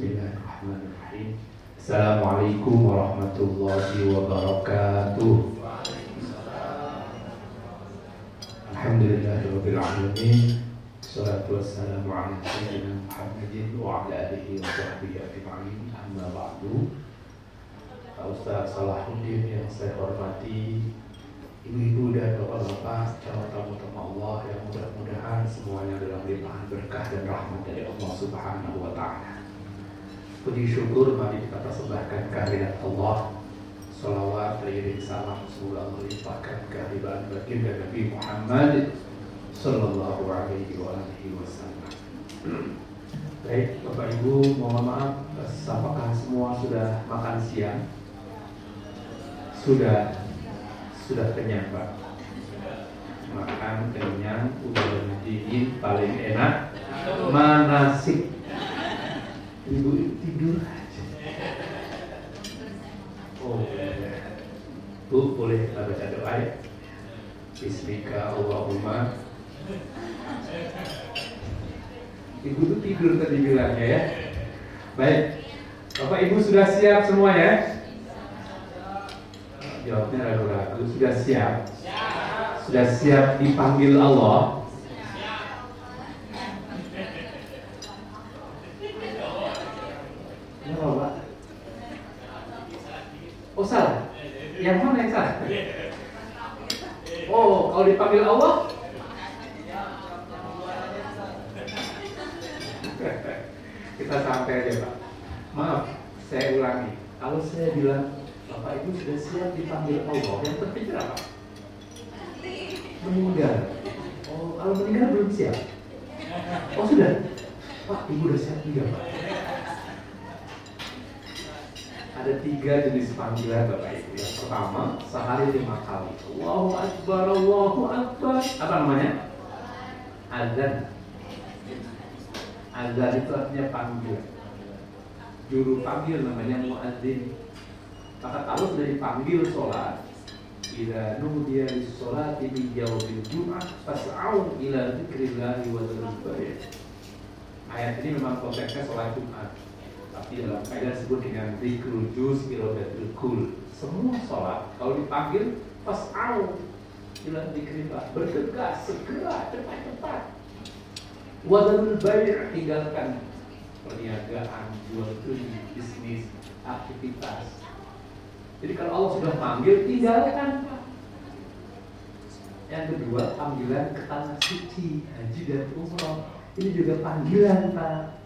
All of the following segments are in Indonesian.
Bismillahirrahmanirrahim. Assalamualaikum warahmatullahi wabarakatuh. Alhamdulillahirabbil alamin. Wassalatu wassalamu ala sayyidina Muhammadin wa ala alihi wa sahbihi ajma'in. Amma ba'du. Pak Ustaz Salahuddin yang saya hormati, ibu-ibu dan bapak-bapak, calon tamu-tamu Allah yang mudah-mudahan semuanya dalam limpahan berkah dan rahmat dari Allah Subhanahu wa taala. Puji syukur mari kita persembahkan kehadirat Allah. Salawat dan salam semoga Allah limpahkan kehadiran baginda Nabi Muhammad sallallahu alaihi wasallam. Baik, Bapak Ibu, mohon maaf, apakah semua sudah makan siang? Sudah kenyang, Pak? Makan kenyang, udah dingin, paling enak manasik. Ibu tidur aja. Oh, Bu, boleh kita baca doa ya? Bismika Allahumma. Ibu tuh tidur tadi bilangnya ya. Baik, Bapak Ibu sudah siap semua ya? Jawabnya ragu-ragu. Sudah siap? Sudah siap dipanggil Allah? Oh salah? Yang mana yang salah? Oh, kalau dipanggil Allah? Kita santai aja Pak. Maaf, saya ulangi. Kalau saya bilang Bapak Ibu sudah siap dipanggil Allah, yang terpikir apa? Meninggal. Oh, kalau meninggal belum siap? Oh sudah? Pak, Ibu udah siap juga Pak? Ada 3 jenis panggilan Bapak Ibu. Yang pertama, sehari 5 kali. Allahu Akbar, Allahu Akbar. Apa namanya? Azan. Azan itu artinya panggil. Juru panggil namanya muadzin. Maka kalau sudah dipanggil sholat, idza nudiya lis-sholati min yaumil jum'ah fas'au ila dzikrillahi wa dzarul bay'. Ayat ini memang konteksnya sholat Jumat. Tapi dalam kaidah disebut dengan dzikrul juz irodatul kul. Semua sholat kalau dipanggil fas'au ila dzikrillah, bergegas, segera, cepat-cepat. Wa dzarul bay', tinggalkan perniagaan, jual beli, bisnis, aktivitas. Jadi kalau Allah sudah panggil, tinggalkan. Yang kedua, panggilan ke tanah suci, haji dan umrah. Ini juga panggilan Pak.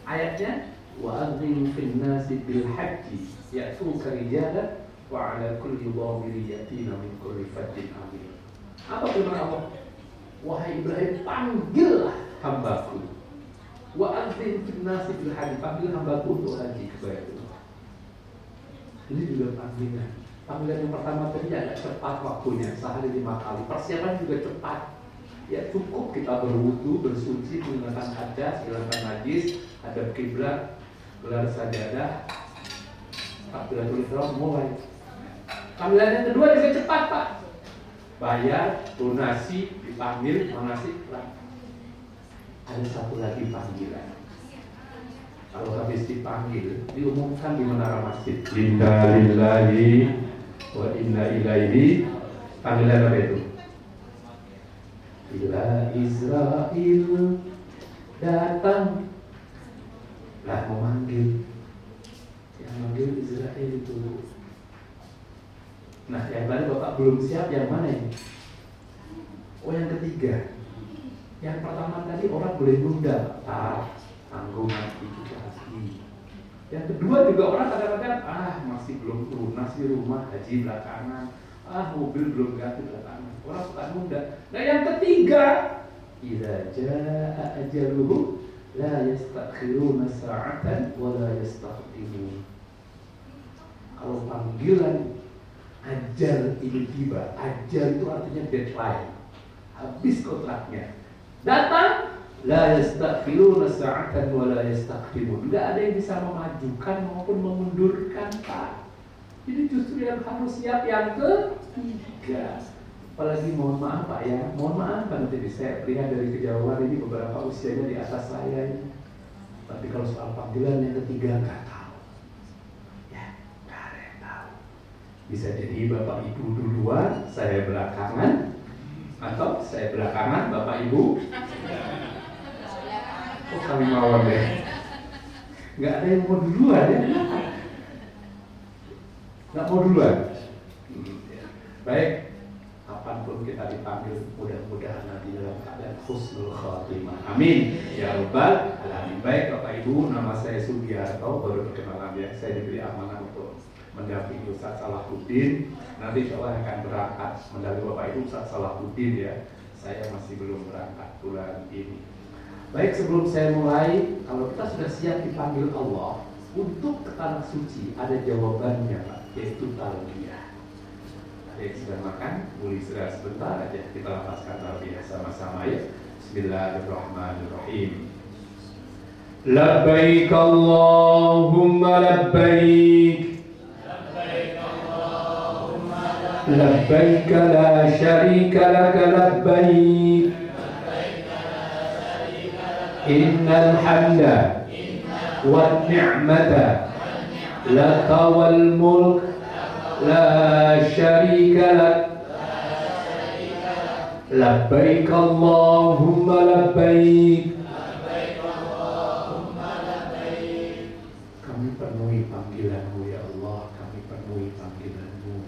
Ayatnya wa'adzim fin nasi bil haji ya'tuka rijalan wa 'ala kulli dhamirin yatina min kulli fajjin amir. Apa firman Allah? Wahai Ibrahim, panggillah hambaku. Wa'adzim fin nasi bil haji, panggil hambaku untuk haji ke Baitullah. Ini juga panggilan. Panggilan yang pertama tadi agak cepat waktunya, sehari 5 kali. Persiapan juga cepat. Ya cukup kita berwudu, bersuci, menggunakan hadas, hilangkan najis, hadap kiblat, gelar sajadah, takbiratul ihram, mulai. Panggilan yang kedua juga cepat Pak. Bayar, lunasi, dipanggil, manasik. Ada satu lagi panggilan. Kalau habis dipanggil, diumumkan di menara masjid. Inna lillahi wa inna ilaihi. Panggilan apa itu? Bila Israel datang, lah memanggil. Yang manggil Israel itu. Nah, yang tadi Bapak belum siap, yang mana ini? Oh, yang ketiga. Yang pertama tadi orang boleh nunda, tanggung nanti juga lagi. Yang kedua juga orang kadang-kadang masih belum lunas di rumah, haji belakangan, mobil belum ganti belakangan. Orang suka nunda. Nah yang ketiga, idza jaa ajaluhum la yastakhiruna sa'atan wa la yastaqdimun. Kalau panggilan ajal ini tiba, ajal itu artinya deadline, habis kontraknya, datang, la yastakhiruna sa'atan wa la yastaqdimun. Tidak ada yang bisa memajukan maupun memundurkan Pak. Jadi justru yang harus siap yang ketiga. Apalagi mohon maaf Pak ya, mohon maaf Pak, nanti saya lihat dari kejauhan ini beberapa usianya di atas saya ini. Tapi kalau soal panggilan yang ketiga nggak tahu. Ya, nggak ada yang tahu. Bisa jadi Bapak Ibu duluan, saya belakangan, atau saya belakangan, Bapak Ibu. Oh, kami mawon deh. Nggak ada yang mau duluan ya? Nggak mau duluan. Baik, kapanpun kita dipanggil, mudah-mudahan nanti dalam keadaan husnul khatimah. Amin. Ya Rabbal alamin. Baik Bapak Ibu, nama saya Sugiarto, baru perkenalan ya. Saya diberi amanah untuk mendampingi Ustaz Salahuddin. Nanti insya Allah akan berangkat mendampingi Bapak Ibu Ustaz Salahuddin ya. Saya masih belum berangkat bulan ini. Baik, sebelum saya mulai, kalau kita sudah siap dipanggil Allah untuk ke tanah suci, ada jawabannya Pak, yaitu talbiyah. Ada yang sudah makan, boleh sudah sebentar aja kita lapaskan talbiyah sama-sama ya. Bismillahirrahmanirrahim. Labbaik Allahumma labbaik. Labbaik la syarika laka labbaik. Innal hamda wan ni'mata laka wal mulk la syarika lak. Labbaik Allahumma labbaik. Kami penuhi panggilan-Mu ya Allah, kami penuhi panggilan-Mu.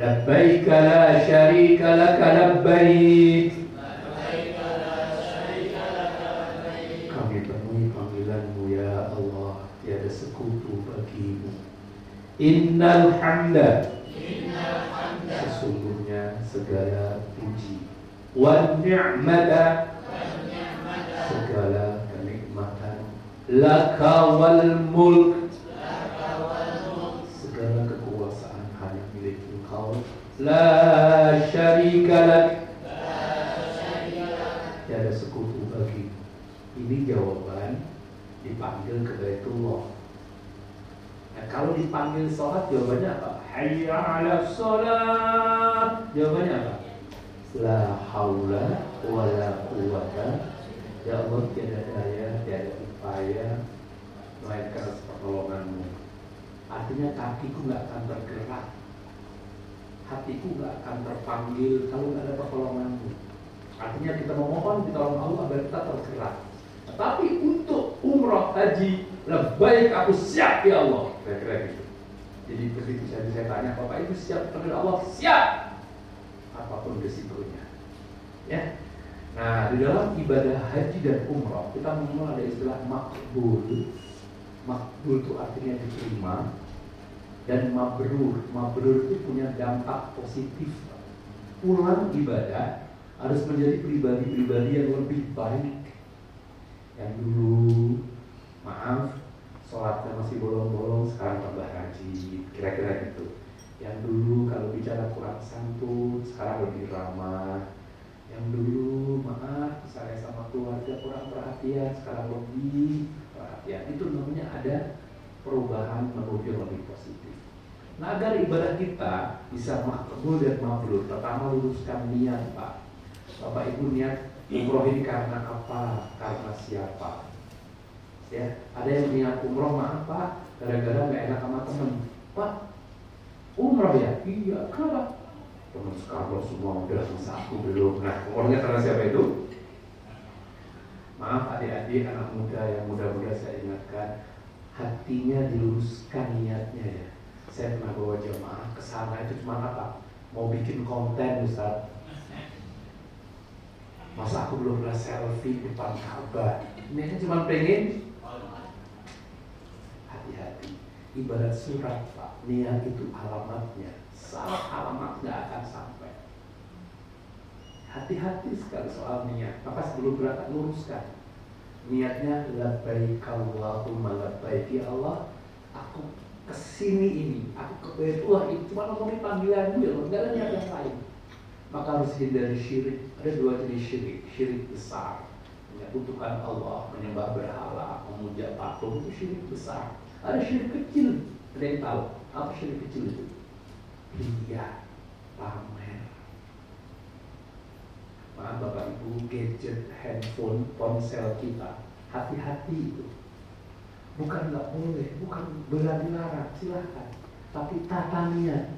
Labbaik la syarika laka labbaik. Kami penuhi panggilan-Mu ya Allah, tiada sekutu bagi-Mu. Innal hamda, sesungguhnya segala puji, wan ni'mata, segala kenikmatan, laka wal mulk, segala kekuasaan hanya milik Engkau, la syarika lak, tiada sekutu bagi. Ini jawaban dipanggil ke Baitullah. Nah, kalau dipanggil sholat jawabannya apa? Hayya 'ala sholat. Jawabannya apa? La haula wa la quwwata. Ya Allah, tiada daya, tiada upaya melainkan atas pertolongan-Mu. Artinya kakiku nggak akan bergerak, hatiku nggak akan terpanggil kalau nggak ada pertolongan-Mu. Artinya kita memohon ditolong Allah agar kita tergerak. Tapi untuk umrah haji, labbaik, aku siap ya Allah. Kira-kira gitu. Jadi begitu saya tanya, Bapak Ibu siap kepada Allah? Siap. Apapun risikonya. Ya. Nah, di dalam ibadah haji dan umrah kita mengenal ada istilah makbul. Makbul itu artinya diterima, dan mabrur. Mabrur itu punya dampak positif. Pulang ibadah harus menjadi pribadi-pribadi yang lebih baik. Yang dulu, maaf, sholatnya masih bolong-bolong, sekarang tambah rajin, kira-kira gitu. Yang dulu kalau bicara kurang santun, sekarang lebih ramah. Yang dulu, maaf, misalnya sama keluarga kurang perhatian, sekarang lebih perhatian. Itu namanya ada perubahan menuju yang lebih positif. Nah, agar ibadah kita bisa makbul dan mabrur, pertama luruskan niat, Pak. Bapak Ibu niat umroh ini karena apa? Karena siapa? Ya, ada yang niat umroh, maaf Pak, gara-gara nggak enak sama temen. Pak, umroh ya? Iya, kenapa? Temen sekarang semua udah, masa aku belum. Nah, umrohnya karena siapa itu? Maaf adik-adik, anak muda yang muda-muda saya ingatkan, hatinya diluruskan niatnya ya. Saya pernah bawa jamaah ke sana itu cuma apa? Mau bikin konten Ustaz. Masa aku belum pernah selfie depan Ka'bah. Ini cuma pengen. Hati-hati. Ibarat surat Pak, niat itu alamatnya. Salah alamat nggak akan sampai. Hati-hati sekali soal niat. Maka sebelum berangkat luruskan. Niatnya labbaik Allahumma labbaik ya Allah. Aku kesini ini, aku ke Baitullah ini cuma ngomongin panggilan dulu, nggak ada niat yang lain. Maka harus hindari syirik. Ada dua jenis syirik. Syirik besar, menyekutukan Allah, menyembah berhala, memuja patung, itu syirik besar. Ada syirik kecil. Ada yang tahu apa syirik kecil itu? Riya, pamer. Maaf Bapak Ibu, gadget, handphone, ponsel kita Hati-hati itu. Bukan nggak boleh, bukan dilarang, silahkan. Tapi tata niat.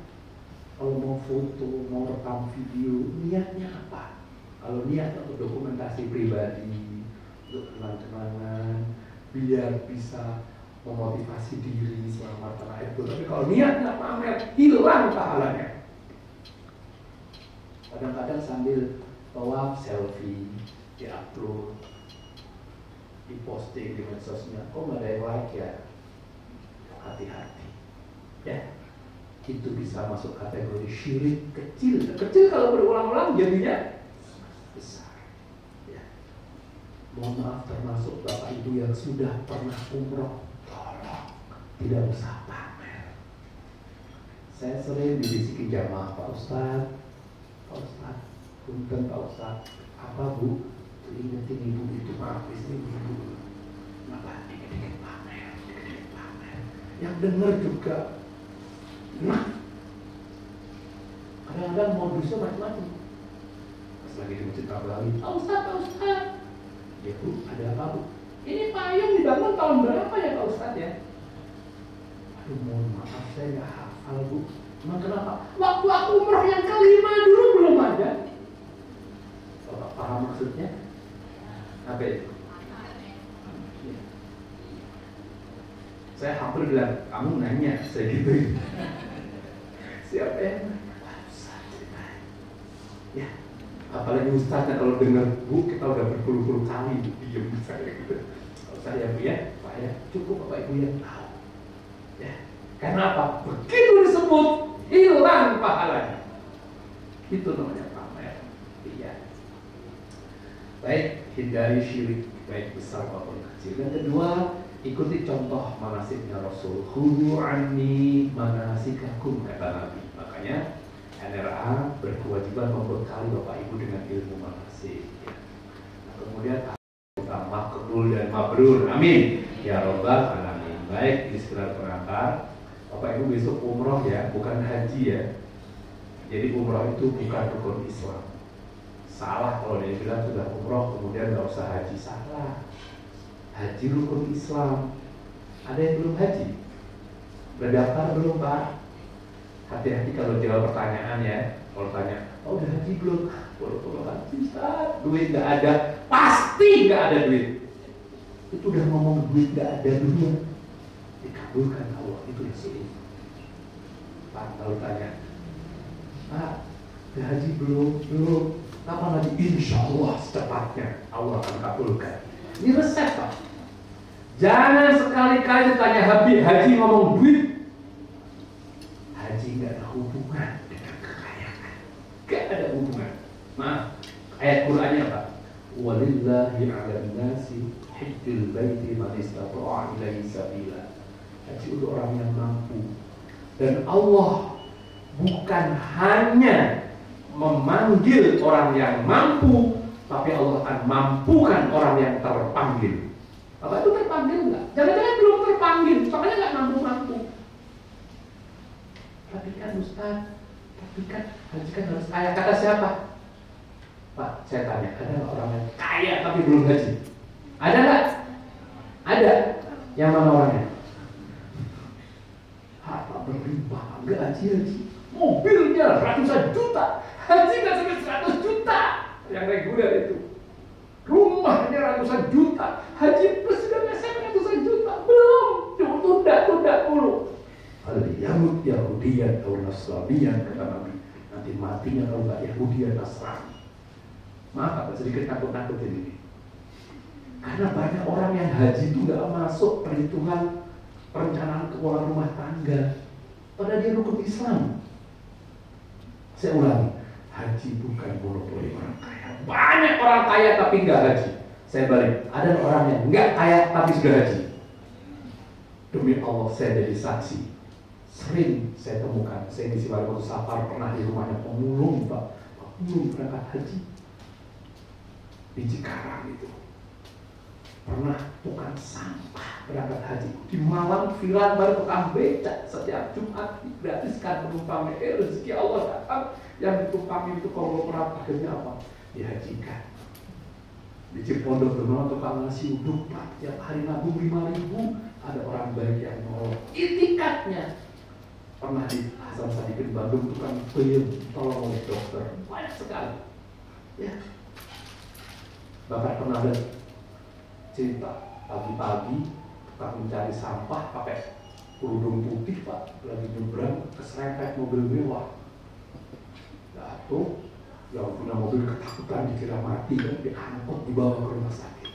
Kalau mau foto, mau rekam video, niatnya apa? Kalau niat untuk dokumentasi pribadi, untuk kenang-kenangan, biar bisa memotivasi diri selama tanah itu. Tapi kalau niatnya pamer, hilang pahalanya. Kadang-kadang sambil tawaf selfie, di-upload, diposting di medsosnya, kok nggak ada yang like ya? Hati-hati, ya. Itu bisa masuk kategori syirik kecil. Kecil kalau berulang-ulang jadinya besar. Ya. Mohon maaf termasuk Bapak Ibu yang sudah pernah umroh, tolong tidak usah pamer. Saya sering dibisiki jamaah, Pak Ustadz, punten Pak Ustadz, apa Bu? Ingetin ibu itu, maaf istri ibu. Kenapa dikit-dikit pamer, yang dengar juga. Nah, kadang-kadang modusnya macam-macam. Pas lagi di masjid Nabawi, Pak Ustadz, ya Bu, ada apa Bu? Ini payung dibangun tahun berapa ya Pak Ustadz ya? Aduh, mohon maaf saya nggak hafal Bu. Emang kenapa? Waktu aku umroh yang kelima dulu belum ada. Kalau paham maksudnya? Apa itu? Saya hampir bilang, kamu nanya, saya gitu. Siapa yang Ustaz ceritain? Ya, apalagi Ustaznya kalau dengar Bu, kita udah berpuluh-puluh kali diem saya gitu. Kalau saya Bu ya, Pak ya, cukup Bapak Ibu yang tahu. Ya, karena apa? Begitu disebut, hilang pahalanya. Itu namanya pamer. Iya. Baik, hindari syirik, baik besar maupun kecil. Yang kedua, ikuti contoh manasiknya Rasul. Khudu anni manasikakum, kata Nabi. Makanya NRA berkewajiban membekali Bapak Ibu dengan ilmu manasik. Ya. Nah, kemudian kita makbul dan mabrur. Amin. Ya Rabbal alamin. Baik, di sekitar pengantar, Bapak Ibu besok umroh ya, bukan haji ya. Jadi umroh itu bukan rukun Islam. Salah kalau dia bilang sudah umroh kemudian nggak usah haji. Salah. Haji rukun Islam. Ada yang belum haji? Berdaftar belum Pak? Hati-hati kalau jawab pertanyaan ya. Kalau tanya, oh udah haji belum? Belum haji Ustaz. Duit nggak ada. Pasti nggak ada duit. Itu udah ngomong duit nggak ada duit. Dikabulkan Allah, itu yang sulit. Pak lalu tanya, Pak udah haji belum? Belum. Kapan lagi? Insya Allah secepatnya Allah akan kabulkan. Ini resep Pak. Jangan sekali-kali tanya haji ngomong duit. Haji nggak ada hubungan dengan kekayaan. Nggak ada hubungan. Maaf, ayat Qur'annya Pak. Walillahi 'alan nasi hajjul baiti man istata'a ilaihi sabila. Haji untuk orang yang mampu. Dan Allah bukan hanya memanggil orang yang mampu, tapi Allah akan mampukan orang yang terpanggil. Bapak itu terpanggil nggak? Jangan-jangan belum terpanggil, makanya nggak mampu-mampu. Tapi kan Ustaz, tapi kan haji kan harus kaya. Kata siapa? Pak, saya tanya, ada nggak orang yang kaya tapi belum haji? Ada nggak? Ada. Yang mana orangnya? Harta berlimpah, nggak haji. Mobilnya ratusan juta, haji nggak sampai 100 juta. Yang reguler itu. Rumahnya ratusan juta, haji plus sudah nggak sampai ratusan juta. Belum, tunda dulu. Ada Yahud, Yahudian atau Nasranian, kata Nabi. Nanti matinya kalau nggak Yahudian, Nasrani. Maaf, apa sedikit nakut-nakutin ini. Karena banyak orang yang haji itu nggak masuk perhitungan perencanaan keuangan rumah tangga. Padahal dia rukun Islam. Saya ulangi, haji bukan monopoli orang kaya. Banyak orang kaya tapi nggak haji. Saya balik, ada orang yang nggak kaya tapi sudah haji. Demi Allah, saya jadi saksi. Sering saya temukan, saya di Siwarga Safar pernah di rumahnya pemulung, Pak. Pemulung berangkat haji di Cikarang itu. Pernah tukang sampah berangkat haji di Malang, viral baru tukang becak setiap Jumat digratiskan penumpangnya. Rezeki Allah datang, yang ditumpangi itu konglomerat akhirnya apa? Dihajikan. Di Cipondoh Benoa tukang nasi uduk Pak, tiap hari nabung 5.000, ada orang baik yang nolong. Itikadnya pernah di Hasan Sadikin Bandung tukang peyem tolong oleh dokter, banyak sekali. Ya, Bapak pernah ada cerita pagi-pagi tukang mencari sampah pakai kerudung putih Pak, lagi nyebrang keserempet mobil mewah. Jatuh, yang punya mobil ketakutan dikira mati kan, diangkut dibawa ke rumah sakit.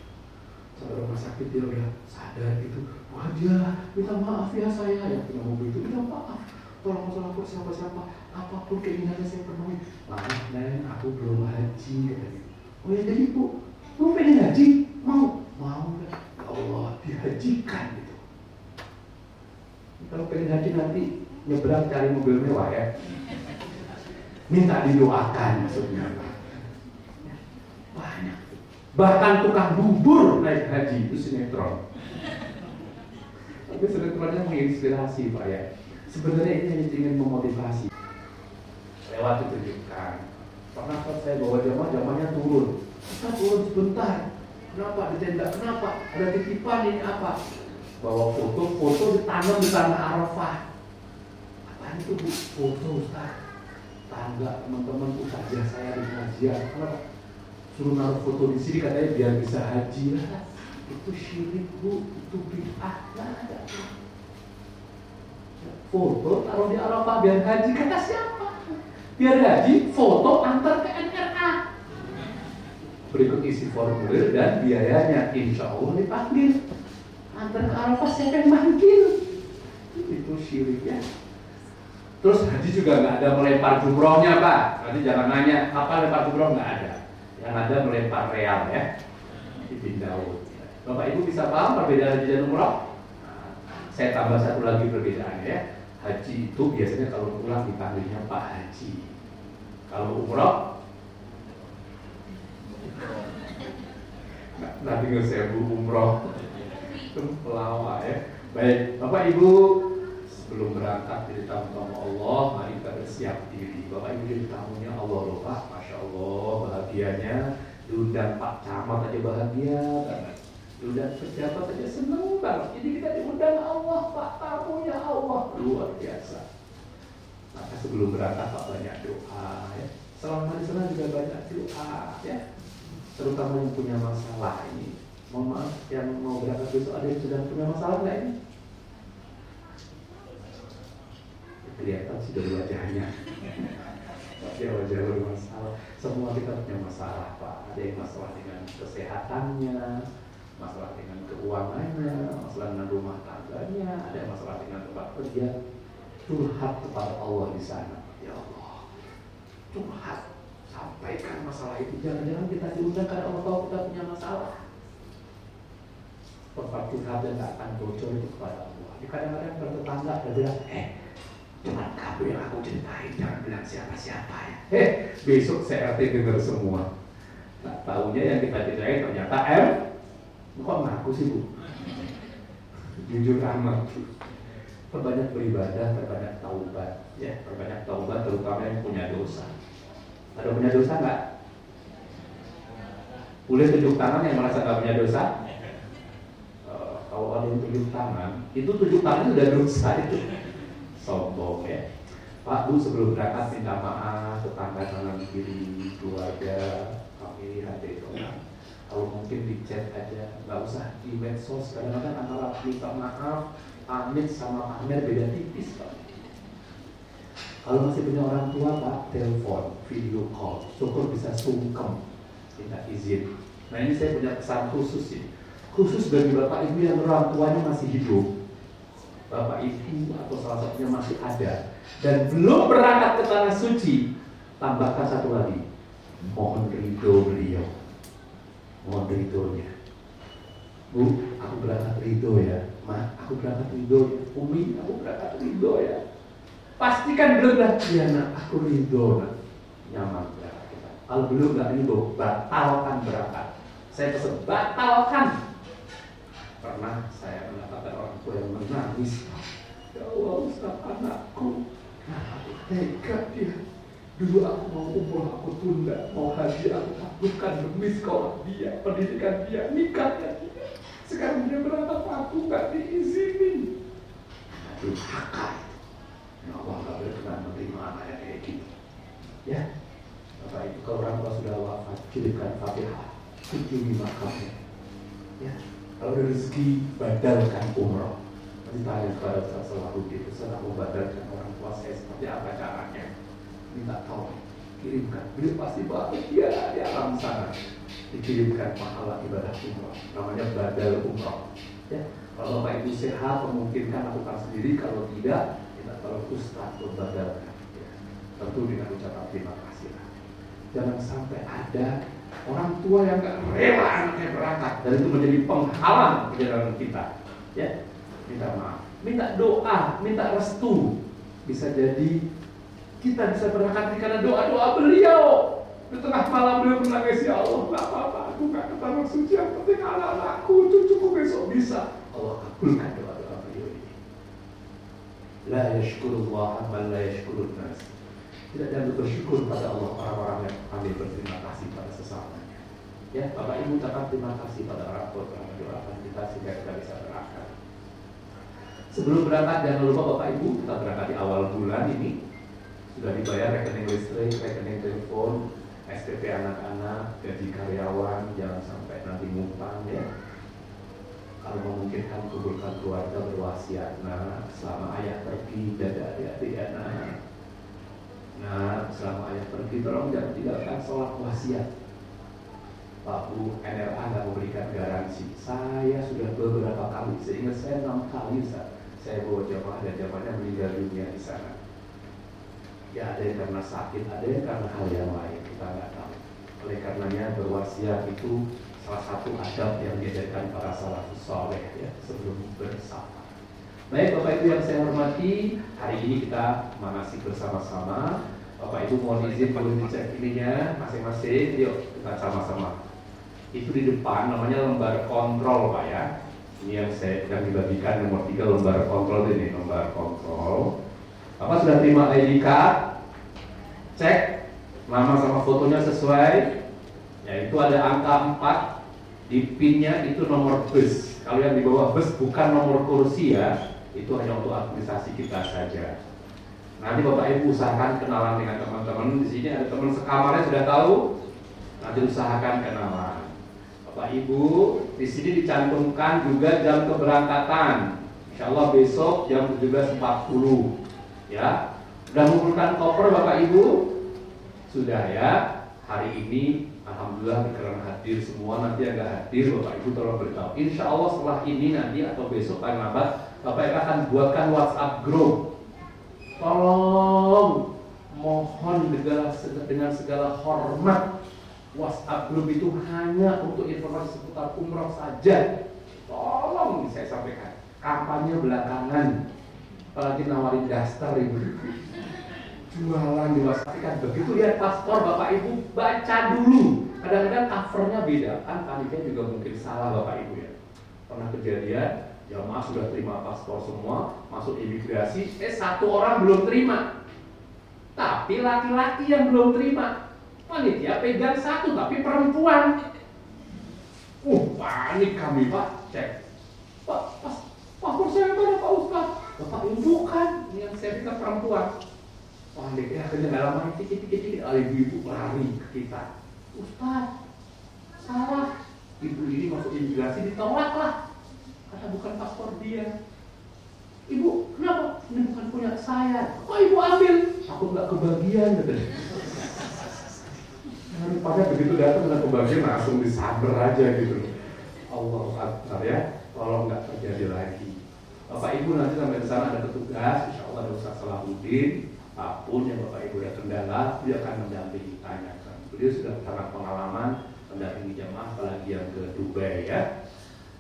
Sampai rumah sakit dia udah sadar gitu, wah dia minta maaf ya saya, yang punya mobil itu minta maaf, tolong lapor siapa-siapa, apapun keinginannya saya penuhi. Maaf Neng, aku belum haji katanya. Oh ya jadi Bu, kamu pengen haji? Mau kan? Ya Allah, dihajikan gitu. Kalau pengen haji nanti nyebrang cari mobil mewah ya, minta didoakan maksudnya. Banyak. Bahkan tukang bubur naik haji itu sinetron. Tapi sinetronnya menginspirasi Pak ya. Sebenarnya ini hanya ingin memotivasi. Lewat ditunjukkan. Pernah saya bawa jamahnya turun. Kita turun sebentar. Kenapa ditenda? Kenapa? Ada titipan ini apa? Bawa foto ditanam di tanah Arafah. Apaan itu Bu? Foto Ustaz. Tangga teman-teman saja saya di pengajian. Kenapa? Suruh naruh foto di sini katanya biar bisa haji. Itu syirik Bu, itu bid'ah. Nggak ada. Foto taruh di Arafah biar haji, kata siapa? Biar haji, foto antar ke NRA. Berikut isi formulir dan biayanya, insya Allah dipanggil. Antar ke Arafah siapa yang manggil? Itu syirik ya. Terus haji juga nggak ada melempar jumrohnya Pak. Nanti jangan nanya apa lempar jumroh, nggak ada. Yang ada melempar real ya di bin Daud. Bapak Ibu bisa paham perbedaan haji dan umroh? Nah, saya tambah satu lagi perbedaannya ya. Haji itu biasanya kalau pulang dipanggilnya Pak Haji. Kalau umroh, nanti nggak saya umroh itu pelawak ya. Baik, Bapak Ibu, sebelum berangkat jadi tamu Allah, mari kita bersiap diri. Bapak Ibu jadi tamunya Allah loh Pak, Masya Allah, bahagianya. Diundang Pak Camat aja bahagia banget, diundang pejabat aja seneng banget. Jadi kita diundang Allah, Pak tamunya Allah, luar biasa. Maka sebelum berangkat Pak banyak doa ya. Selama di sana juga banyak doa ya. Terutama yang punya masalah ini. Mohon maaf, yang mau berangkat besok ada yang sedang punya masalah nggak ini? Kelihatan sih dari wajahnya. Wajah bermasalah. Semua kita punya masalah Pak. Ada yang masalah dengan kesehatannya, masalah dengan keuangannya, masalah dengan rumah tangganya, ada yang masalah dengan tempat kerja. Curhat kepada Allah di sana. Ya Allah, curhat, sampaikan masalah itu. Jangan-jangan kita diundang karena Allah tahu kita punya masalah. Tempat curhat yang nggak akan bocor itu kepada Allah. Kadang-kadang bertetangga ada bilang, cuma kamu yang aku ceritain, jangan bilang siapa-siapa ya. Besok CRT dengar semua. Nah, tahunya yang kita ceritain ternyata kok ngaku sih Bu? Jujur amat. Perbanyak beribadah, perbanyak taubat, ya, perbanyak taubat terutama yang punya dosa. Ada punya dosa nggak? Boleh tunjuk tangan yang merasa nggak punya dosa? Kalau ada yang tunjuk tangan, itu tunjuk tangan sudah dosa itu. Sombong ya. Pak Bu sebelum berangkat minta maaf tetangga kanan kiri, keluarga, family, hati itu. Kalau mungkin di chat aja, nggak usah di medsos. Kadang-kadang antara minta maaf, pamit sama pamer beda tipis Pak. Kalau masih punya orang tua Pak, telepon, video call, syukur bisa sungkem, minta izin. Nah ini saya punya pesan khusus ini, khusus bagi Bapak Ibu yang orang tuanya masih hidup. Bapak Ibu atau salah satunya masih ada dan belum berangkat ke tanah suci, tambahkan satu lagi, mohon ridho beliau, mohon ridhonya. Bu, aku berangkat ridho ya. Ma, aku berangkat ridho ya. Umi, aku berangkat ridho ya. Pastikan belum dah, ya nak, aku ridho nak. Nyaman berangkat kita. Kalau belum nggak ridho, batalkan berangkat. Saya pesan, batalkan. Pernah saya mendapatkan orang tua yang menangis. Ya Allah, Ustaz, anakku tega dia. Dulu aku mau umroh, aku tunda. Mau haji, aku takutkan demi sekolah dia, pendidikan dia, nikahnya dia. Sekarang dia berangkat, aku nggak diizinin. Aduh, hakka. Ya Allah nggak berkenan menerima anak yang kayak gitu. Ya, Bapak Ibu, kalau orang tua sudah wafat, kirimkan Fatihah, kunjungi makamnya. Ya, kalau ada rezeki, badalkan umroh. Nanti tanya kepada Ustaz Salahuddin, Ustaz aku badalkan orang tua saya seperti apa caranya? Minta tolong, kirimkan. Beliau pasti bahagia di alam sana. Dikirimkan pahala ibadah umroh, namanya badal umroh. Ya, kalau Bapak Ibu sehat, memungkinkan lakukan sendiri. Kalau tidak, kita tolong Ustaz berbadalkan. Ya, tentu dengan ucapan terima kasih. Jangan sampai ada orang tua yang gak rela anaknya berangkat, dan itu menjadi penghalang perjalanan kita. Ya, minta maaf, minta doa, minta restu. Bisa jadi kita bisa berangkat karena doa-doa beliau. Di tengah malam beliau menangis, ya Allah, gak apa-apa, aku gak ke tanah suci, yang penting anak-anakku, cucuku besok bisa. Allah kabulkan doa-doa beliau ini. La yashkurullah man la yashkurun nas. Tidak ada bersyukur pada Allah orang-orang yang pandai berterima kasih pada sesamanya. Ya, Bapak Ibu ucapkan terima kasih pada orang tua yang mendoakan kita sehingga kita bisa berangkat. Sebelum berangkat, jangan lupa Bapak Ibu, kita berangkat di awal bulan ini sudah dibayar rekening listrik, rekening telepon, SPP anak-anak, gaji karyawan, jangan sampai nanti ngutang ya. Kalau memungkinkan kumpulkan keluarga berwasiat, nah selama ayah pergi, jaga adik-adik anak. Nah, selama ayah pergi, tolong jangan tinggalkan sholat wasiat. Pak Bu, NLA nggak memberikan garansi. Saya sudah beberapa kali, seingat saya 6 kali saya bawa jamaah dan jamaahnya meninggal dunia di sana. Ya, ada yang karena sakit, ada yang karena hal yang lain, kita nggak tahu. Oleh karenanya berwasiat itu salah satu adab yang diajarkan para salafus saleh ya, sebelum bersafar. Baik Bapak Ibu yang saya hormati, hari ini kita manasik bersama-sama. Bapak Ibu mohon izin boleh dicek ininya masing-masing. Yuk kita sama-sama. Itu di depan namanya lembar kontrol Pak ya. Ini yang saya sedang dibagikan nomor 3 lembar kontrol ini, lembar kontrol. Bapak sudah terima ID card? Cek nama sama fotonya sesuai. Ya itu ada angka 4 di pinnya itu nomor bus. Kalau yang di bawah bus bukan nomor kursi ya. Itu hanya untuk administrasi kita saja. Nanti Bapak Ibu usahakan kenalan dengan teman-teman. Di sini ada teman sekamarnya sudah tahu. Nanti usahakan kenalan. Bapak Ibu, di sini dicantumkan juga jam keberangkatan. Insya Allah besok jam 17.40. Ya, sudah mengumpulkan koper Bapak Ibu? Sudah ya. Hari ini alhamdulillah karena hadir semua. Nanti yang nggak hadir Bapak Ibu tolong beritahu. Insya Allah setelah ini nanti atau besok paling lambat Bapak Ibu akan buatkan WhatsApp group. Tolong, mohon dengan segala hormat, WhatsApp group itu hanya untuk informasi seputar umroh saja. Tolong saya sampaikan. Kampanye belakangan, apalagi nawarin daster ibu. Jualan di WhatsApp kan begitu lihat paspor Bapak Ibu baca dulu. Kadang-kadang covernya beda kan, panitia juga mungkin salah Bapak Ibu ya. Pernah kejadian jamaah sudah terima paspor semua, masuk imigrasi, satu orang belum terima. Tapi laki-laki yang belum terima. Panitia pegang satu, tapi perempuan. Panik kami Pak, cek. Pak, paspor saya mana Pak Ustaz? Bapak bukan, yang saya minta perempuan. Panik ya, akhirnya gak lama dikit-dikit ibu-ibu lari ke kita. Ustaz, salah. Ibu ini masuk imigrasi ditolak lah. Karena bukan paspor dia. Ibu, kenapa? Ini bukan punya saya. Kok ibu ambil? Aku nggak kebagian. Daripada begitu datang dan kebagian langsung disaber aja gitu. Allah Akbar ya. Tolong nggak terjadi lagi. Bapak Ibu nanti sampai di sana ada petugas. Insya Allah ada Ustaz Salahuddin. Apapun yang Bapak Ibu ada kendala, dia akan mendampingi tanyakan. Beliau sudah sangat pengalaman mendampingi jamaah apalagi yang ke Dubai ya.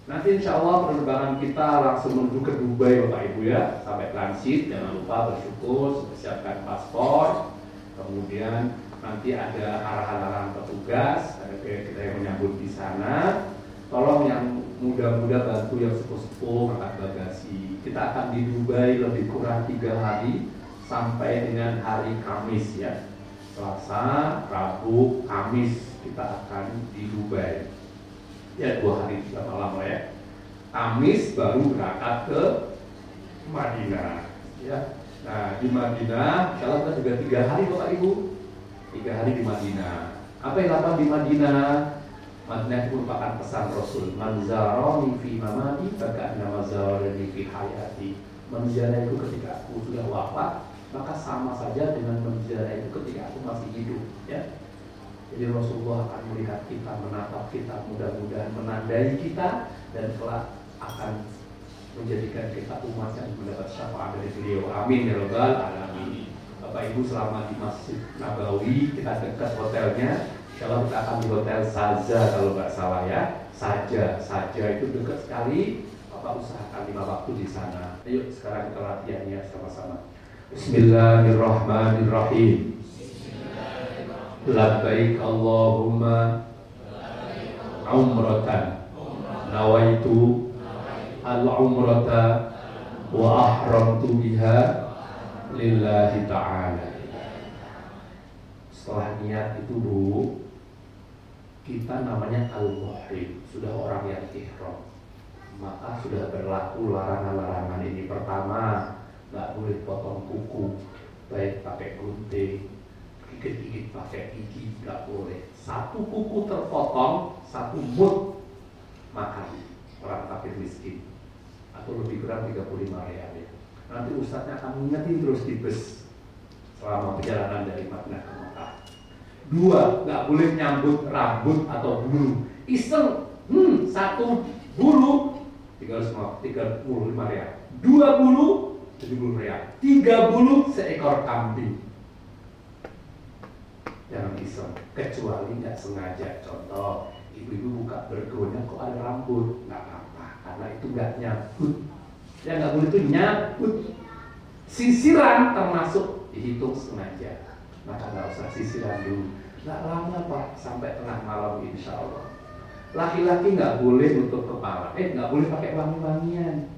Nanti insya Allah penerbangan kita langsung menuju ke Dubai Bapak Ibu ya. Sampai transit, jangan lupa bersyukur, siapkan paspor. Kemudian nanti ada arahan-arahan petugas, ada kita yang menyambut di sana. Tolong yang muda-muda bantu yang sepuh-sepuh angkat bagasi. Kita akan di Dubai lebih kurang 3 hari sampai dengan hari Kamis ya. Selasa, Rabu, Kamis kita akan di Dubai. Ya 2 hari 3 malam lah ya. Kamis baru berangkat ke Madinah. Ya. Nah di Madinah, kalau kita juga 3 hari Bapak Ibu, 3 hari di Madinah. Apa yang dilakukan di Madinah? Madinah itu merupakan pesan Rasul. Man zarani fi mamati faka'anna mazarani fi hayati. Menziarah itu ketika aku sudah wafat, maka sama saja dengan menziarah itu ketika aku masih hidup. Ya. Jadi Rasulullah akan melihat kita, menatap kita, mudah-mudahan menandai kita dan kelak akan menjadikan kita umat yang mendapat syafaat dari beliau. Amin ya rabbal alamin. Bapak Ibu selama di Masjid Nabawi kita dekat hotelnya. Kalau kita akan di hotel Saja kalau nggak salah ya. Saja itu dekat sekali. Bapak usahakan 5 waktu di sana. Ayo sekarang kita latihannya sama-sama. Bismillahirrahmanirrahim. Labbaik Allahumma umratan nawaitu al-umrata wa ahramtu biha lillahi ta'ala. Setelah niat itu Bu, kita namanya al-muhrim, sudah orang yang ihram. Maka sudah berlaku larangan-larangan ini. Pertama, nggak boleh potong kuku, baik pakai gunting, gigit-gigit pakai gigi, nggak boleh. 1 kuku terpotong, 1 mud makan orang fakir miskin, atau lebih kurang 35 real ya. Nanti ustadznya akan mengingetin terus di bus selama perjalanan dari Madinah ke Mekah. 2, nggak boleh nyambut rambut atau bulu. Iseng, 1 bulu 35 real, 2 bulu 70 real, 3 bulu seekor kambing. Jangan iseng, kecuali nggak sengaja. Contoh, ibu-ibu buka bergonya kok ada rambut, nggak apa-apa, karena itu nggak nyabut. Ya nggak boleh itu nyabut. Sisiran termasuk dihitung sengaja, maka nggak usah sisiran dulu. Nggak lama Pak, sampai tengah malam insya Allah. Laki-laki nggak boleh nutup kepala, nggak boleh pakai wangi-wangian,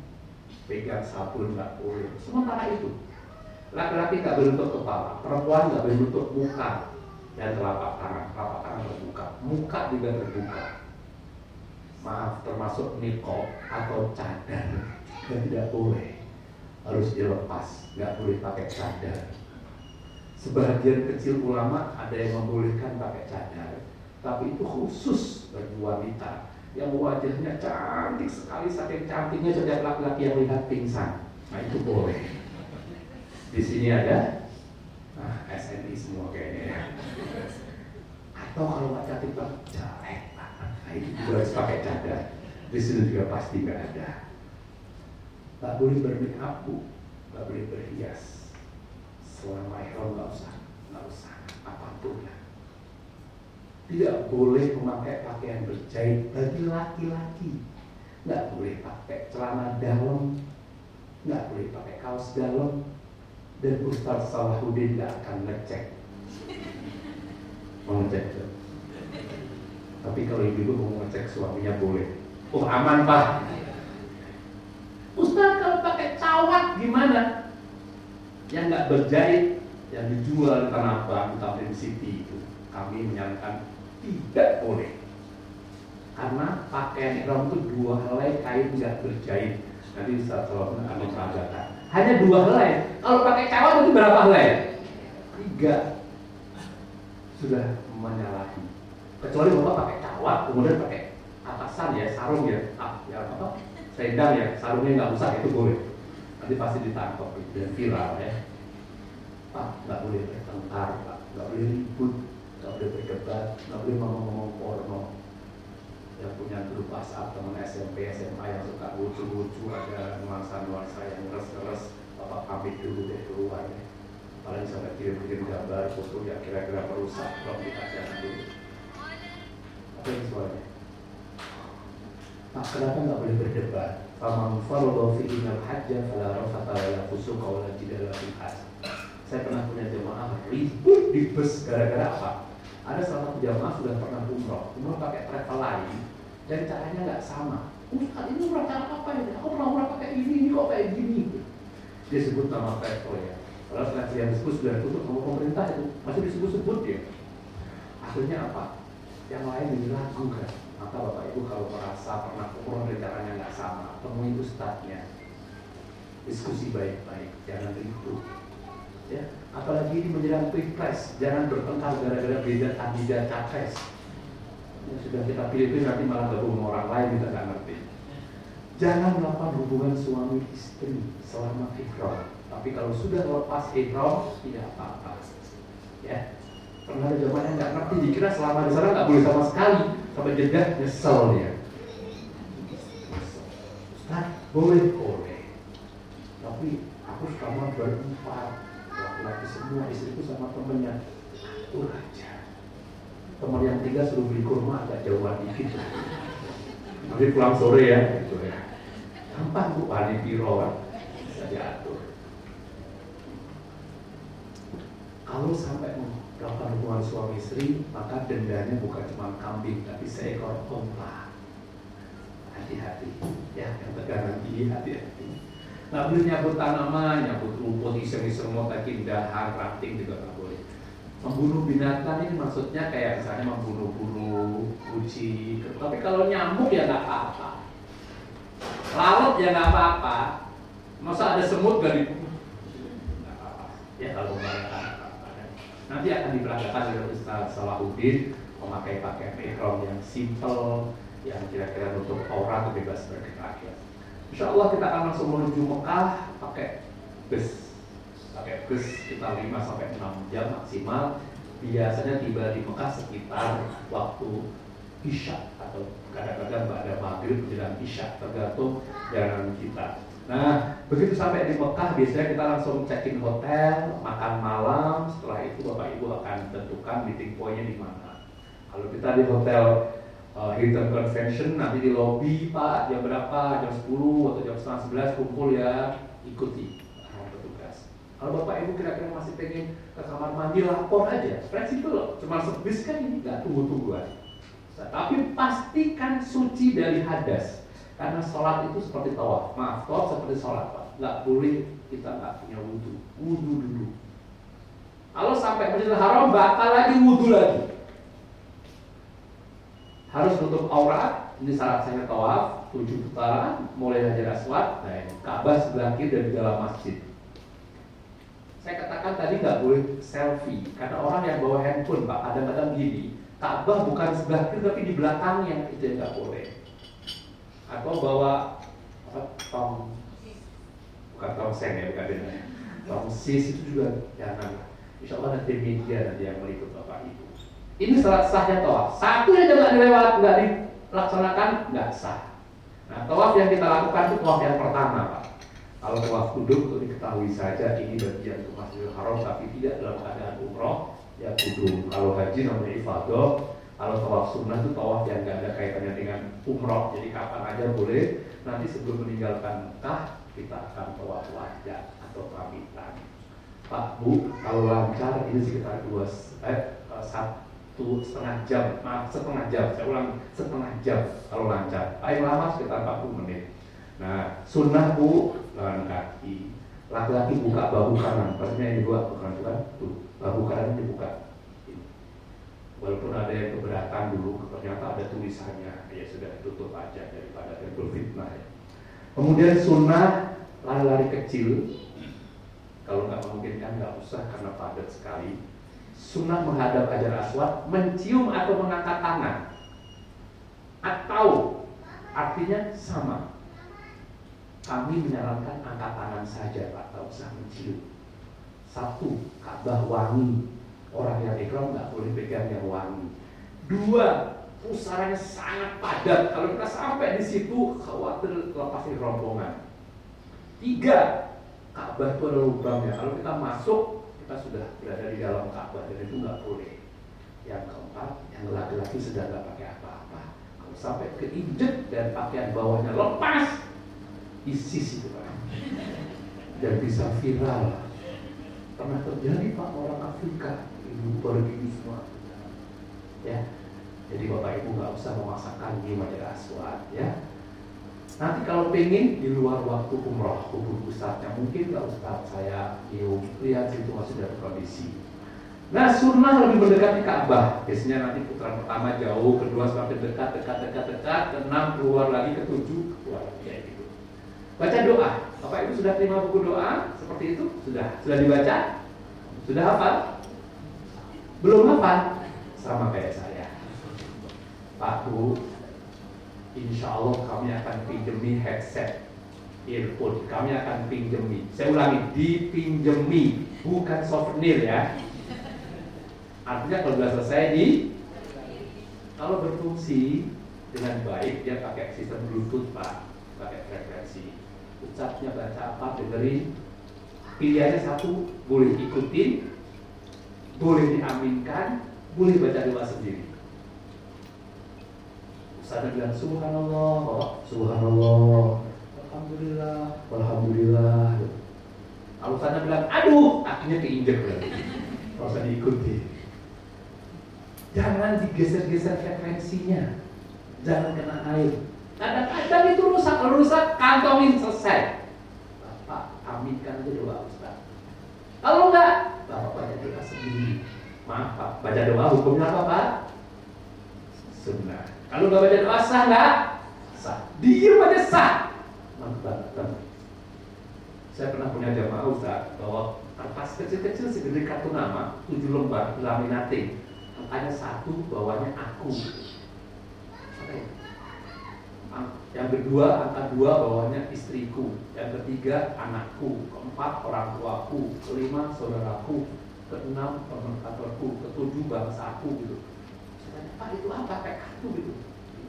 pegang sabun nggak boleh. Sementara itu, laki-laki nggak boleh nutup kepala, perempuan nggak boleh nutup muka dan telapak tangan terbuka, muka juga terbuka. Maaf, termasuk niqab atau cadar tidak boleh, harus dilepas, nggak boleh pakai cadar. Sebagian kecil ulama ada yang membolehkan pakai cadar, tapi itu khusus bagi wanita yang wajahnya cantik sekali, saking cantiknya setiap laki-laki yang lihat pingsan. Nah itu boleh. Di sini ada SNI semua kayaknya ya. Atau kalau nggak cantik banget, jelek banget, nah itu juga harus pakai cadar. Di sini juga pasti nggak ada. Nggak boleh bermake up, nggak boleh berhias. Selama ihram nggak usah apapun ya. Tidak boleh memakai pakaian berjahit bagi laki-laki. Nggak boleh pakai celana dalam, nggak boleh pakai kaos dalam. Dan Ustaz Salahuddin nggak akan ngecek. Mau ngecek tuh. Tapi kalau ibu mau ngecek suaminya boleh. Oh aman Pak. Ustaz kalau pakai cawat gimana? Yang nggak berjahit, yang dijual di Tanah Abang, di Tamrin City itu, kami menyarankan tidak boleh. Karena pakaian ihram itu 2 helai kain nggak berjahit. Nanti Ustaz Salahuddin akan memperagakan. Hanya 2 helai. Kalau pakai cawat itu berapa helai? 3. Sudah menyalahi. Kecuali Bapak pakai cawat, kemudian pakai atasan ya, sarung ya, selendang ya, sarungnya nggak usah, itu boleh. Nanti pasti ditangkap dan viral ya. Pak, nggak boleh bertengkar, Pak, nggak boleh ribut, nggak boleh berdebat, nggak boleh ngomong-ngomong porno. Yang punya grup WhatsApp teman SMP, SMA yang suka lucu-lucu, ada nuansa-nuansa yang ngeres-ngeres, Bapak pamit dulu deh keluar ya. Paling sampai kirim-kirim gambar, foto yang kira-kira merusak, belum dikajian dulu. Apa yang soalnya? Pak, kenapa nggak boleh berdebat? Faman farada fihi al-hajja fala rafata wala fusuqa wala jidala fil hajj. Saya pernah punya jemaah ribut di bus gara-gara apa? Ada salah satu jamaah sudah pernah umroh pakai travel lain dan caranya nggak sama. Ustaz ini umroh cara apa ya? Aku pernah umroh pakai ini kok kayak gini. Dia sebut nama travel ya. Kalau seleksi yang disebut sudah tutup sama pemerintah itu masih disebut-sebut ya. Akhirnya apa? Yang lain diragukan. Maka Bapak Ibu kalau merasa pernah umroh rencananya nggak sama, temui ustadznya, diskusi baik-baik, jangan ribut. Ya, apalagi ini menjelang pilpres, jangan bertengkar gara-gara beda kandidat capres. Ya, sudah kita pilih nanti malah gabung sama orang lain, kita nggak ngerti. Jangan melakukan hubungan suami istri selama ihram. Tapi kalau sudah lepas ihram tidak apa-apa. Ya, pernah ada zamannya nggak ngerti, dikira selama di sana nggak boleh sama sekali, sampai jeda nyesel dia. Ustaz, boleh. Tapi aku sama berempat, laki-laki semua, istriku sama temennya. Atur aja. Teman yang tiga suruh beli kurma agak jauhan dikit. Nanti pulang sore ya, gitu ya. Gampang Bu, panitiro kan, bisa diatur. Kalau sampai melakukan hubungan suami istri, maka dendanya bukan cuma kambing, tapi seekor onta. Hati-hati, ya, yang tegangan tinggi, hati-hati. Nggak boleh nyabut tanaman, nyabut rumput, iseng-iseng mau keindahan, ranting juga nggak boleh. Membunuh binatang ini maksudnya kayak misalnya membunuh burung, kucing. Tapi kalau nyamuk ya nggak apa-apa. Lalat ya nggak apa-apa. Masa ada semut gak dibunuh? Nggak apa-apa. Ya kalau membayangkan apa-apa. Nanti akan diperagakan oleh Ustaz Salahuddin memakai pakaian ihram yang simple, yang kira-kira untuk aurat bebas bergerak. Insya Allah kita akan langsung menuju Mekah pakai bus. Pakai bus kita 5-6 jam maksimal. Biasanya tiba di Mekah sekitar waktu Isya atau kadang-kadang pada maghrib menjelang Isya, tergantung jalan kita. Nah, begitu sampai di Mekah biasanya kita langsung check-in hotel, makan malam. Setelah itu Bapak Ibu akan tentukan meeting point-nya di mana. Kalau kita di hotel Hilton Convention, nanti di lobby Pak jam berapa, jam 10 atau jam setengah 11 kumpul ya, ikuti petugas. Kalau Bapak Ibu kira-kira masih pengen ke kamar mandi, lapor aja, fleksibel loh, cuma sebis kan ini nggak tunggu-tungguan. Tapi pastikan suci dari hadas, karena sholat itu seperti tawaf. Maaf, tawaf seperti sholat Pak, nggak boleh kita nggak punya wudhu dulu. Kalau sampai Masjidil Haram bakal lagi wudhu lagi. Harus tutup aurat, ini syarat saya tawaf, 7 putaran, mulai Hajar Aswad, nah Ka'bah sebelah kiri dari dalam masjid. Saya katakan tadi nggak boleh selfie, karena orang yang bawa handphone Pak, kadang-kadang gini, Ka'bah bukan sebelah kiri tapi di belakangnya, itu yang nggak boleh. Atau bawa bukan tongseng ya, bukan bedanya. Tongsis itu juga jangan. Insya Allah nanti media nanti yang meliput Bapak Ibu. Ini syarat sahnya tawaf. Satu aja nggak dilewat, nggak dilaksanakan, nggak sah. Nah, tawaf yang kita lakukan itu tawaf yang pertama Pak. Kalau tawaf kudum itu diketahui saja ini bagian untuk Masjidil Haram, tapi tidak dalam keadaan umroh. Ya kudum. Kalau haji namanya ifadah. Kalau tawaf sunnah itu tawaf yang nggak ada kaitannya dengan umroh. Jadi kapan aja boleh. Nanti sebelum meninggalkan Mekah kita akan tawaf wajah atau pamitan. Pak Bu, kalau lancar ini sekitar 1,5 jam. Maaf, setengah jam. Saya ulang, setengah jam kalau lancar. Paling lama sekitar 40 menit. Nah, sunnah Bu, jalan kaki. Laki-laki buka bahu kanan. Maksudnya yang dibuka bukan tuh. Bahu kanan dibuka. Walaupun ada yang keberatan dulu, ternyata ada tulisannya, ya sudah tutup aja daripada timbul fitnah ya. Kemudian sunnah lari-lari kecil, kalau nggak memungkinkan nggak usah karena padat sekali. Sunnah menghadap Hajar Aswad, mencium atau mengangkat tangan, atau artinya sama. Kami menyarankan angkat tangan saja Pak, tak usah mencium. Satu, Ka'bah wangi. Orang yang ihram nggak boleh pegang yang wangi. 2, pusarannya sangat padat. Kalau kita sampai di situ khawatir lepasin rombongan. 3, Ka'bah itu ada lubangnya. Kalau kita masuk, kita sudah berada di dalam Ka'bah dan itu nggak boleh. Yang keempat, yang laki-laki sudah nggak pakai apa-apa. Kalau sampai keinjek dan pakaian bawahnya lepas, ISIS itu Pak. Dan bisa viral. Pernah terjadi Pak, orang Afrika ibu pergi semua. Ya, jadi Bapak Ibu nggak usah memaksakan di Hajar Aswad ya. Nanti kalau pengen di luar waktu umroh kubur Ustadznya, mungkin nggak Ustadz saya lihat situ masih dalam kondisi. Nah, sunnah lebih mendekati Ka'bah. Biasanya nanti putaran pertama jauh, kedua semakin dekat, keenam keluar lagi, ketujuh keluar lagi, kayak gitu. Baca doa. Bapak Ibu sudah terima buku doa seperti itu? Sudah dibaca? Sudah hafal? Belum hafal? Sama kayak saya. Pak Bu, insya Allah kami akan pinjemi headset, earphone. Kami akan pinjemi. Saya ulangi, dipinjemi, bukan souvenir ya. Artinya kalau sudah selesai kalau berfungsi dengan baik, dia pakai sistem Bluetooth Pak, pakai frekuensi. Ucapnya baca apa, dengerin. Pilihannya satu, boleh ikutin, boleh diaminkan, boleh baca doa sendiri. Ustaz bilang subhanallah, Bapak subhanallah, alhamdulillah, alhamdulillah. Kalau Ustaz bilang aduh, akhirnya keinjek lagi. Kalau usah diikuti. Jangan digeser-geser frekuensinya, jangan kena air. Kadang-kadang itu rusak, kalau rusak kantongin selesai. Bapak aminkan aja doa Ustaz. Kalau enggak, Bapak baca doa sendiri. Maaf Pak, baca doa hukumnya apa Pak? Sunnah. Kalau enggak baca doa sah enggak? Sah. Diem aja sah. Mantap. Saya pernah punya jamaah Ustaz, bawa kertas kecil-kecil segede kartu nama, 7 lembar laminating. Ada satu bawahnya aku. Yang kedua angka 2 bawahnya istriku. Yang ketiga anakku. Keempat orang tuaku. Kelima saudaraku. Keenam teman kantorku. Ketujuh bangsaku gitu. Saya tanya, Pak itu apa? Kayak kartu gitu.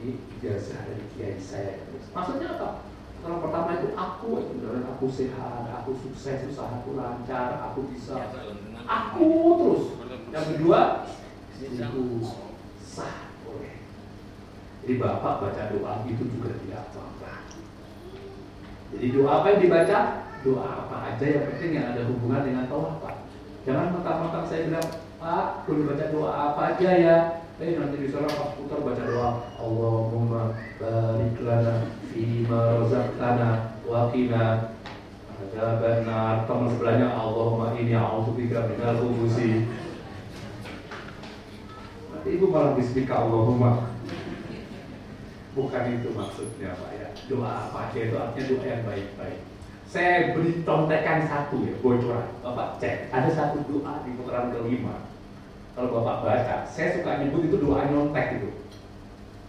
Ini ijazah dari kiai saya. Maksudnya apa? Kalau pertama itu aku sehat, aku sukses, usahaku lancar, aku bisa. Aku terus. Yang kedua itu sah boleh. Jadi Bapak baca doa itu juga tidak apa-apa. Jadi doa apa yang dibaca? Doa apa aja yang penting yang ada hubungan dengan tauhid Pak. Jangan mentang-mentang saya bilang Pak boleh baca doa apa aja ya. Nanti di sana pas putar baca doa Allahumma barik lana fima razaqtana wa qina adzabannar. Teman sebelahnya Allahumma inni a'udzubika minal khubuthi. Ibu malah bismika Allahumma. Bukan itu maksudnya Pak ya. Doa apa aja itu artinya doa yang baik-baik. Saya beri contekan satu ya, bocoran. Bapak cek, ada satu doa di putaran kelima. Kalau Bapak baca, saya suka nyebut itu doa nyontek itu.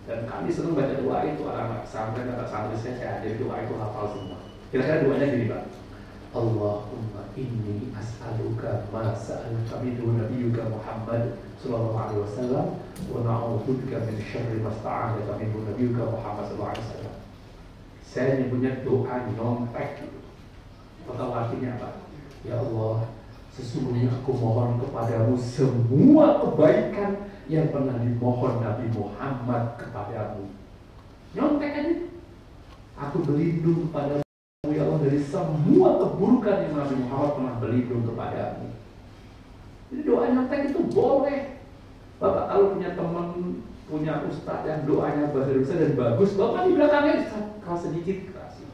Dan kami senang baca doa itu, anak sampai kata santri saya jadi doa itu hafal semua. Kira-kira doanya gini Pak. Allahumma inni as'aluka ma sa'alaka minhu nabiyyuka Muhammad sallallahu alaihi wasallam wa na'udzubika min syarri ma sta'adzaka minhu nabiyyuka Muhammad sallallahu alaihi wasallam. Saya nyebutnya doa nyontek gitu. Tahu artinya apa? Ya Allah, sesungguhnya aku mohon kepadamu semua kebaikan yang pernah dimohon Nabi Muhammad kepadamu. Nyontek aja. Aku berlindung kepadamu ya Allah dari semua keburukan yang Nabi Muhammad pernah berlindung kepadamu. Jadi doa nyontek itu boleh. Bapak kalau punya teman, punya ustadz yang doanya bahasa Indonesia dan bagus, Bapak di belakangnya keras sedikit kasih.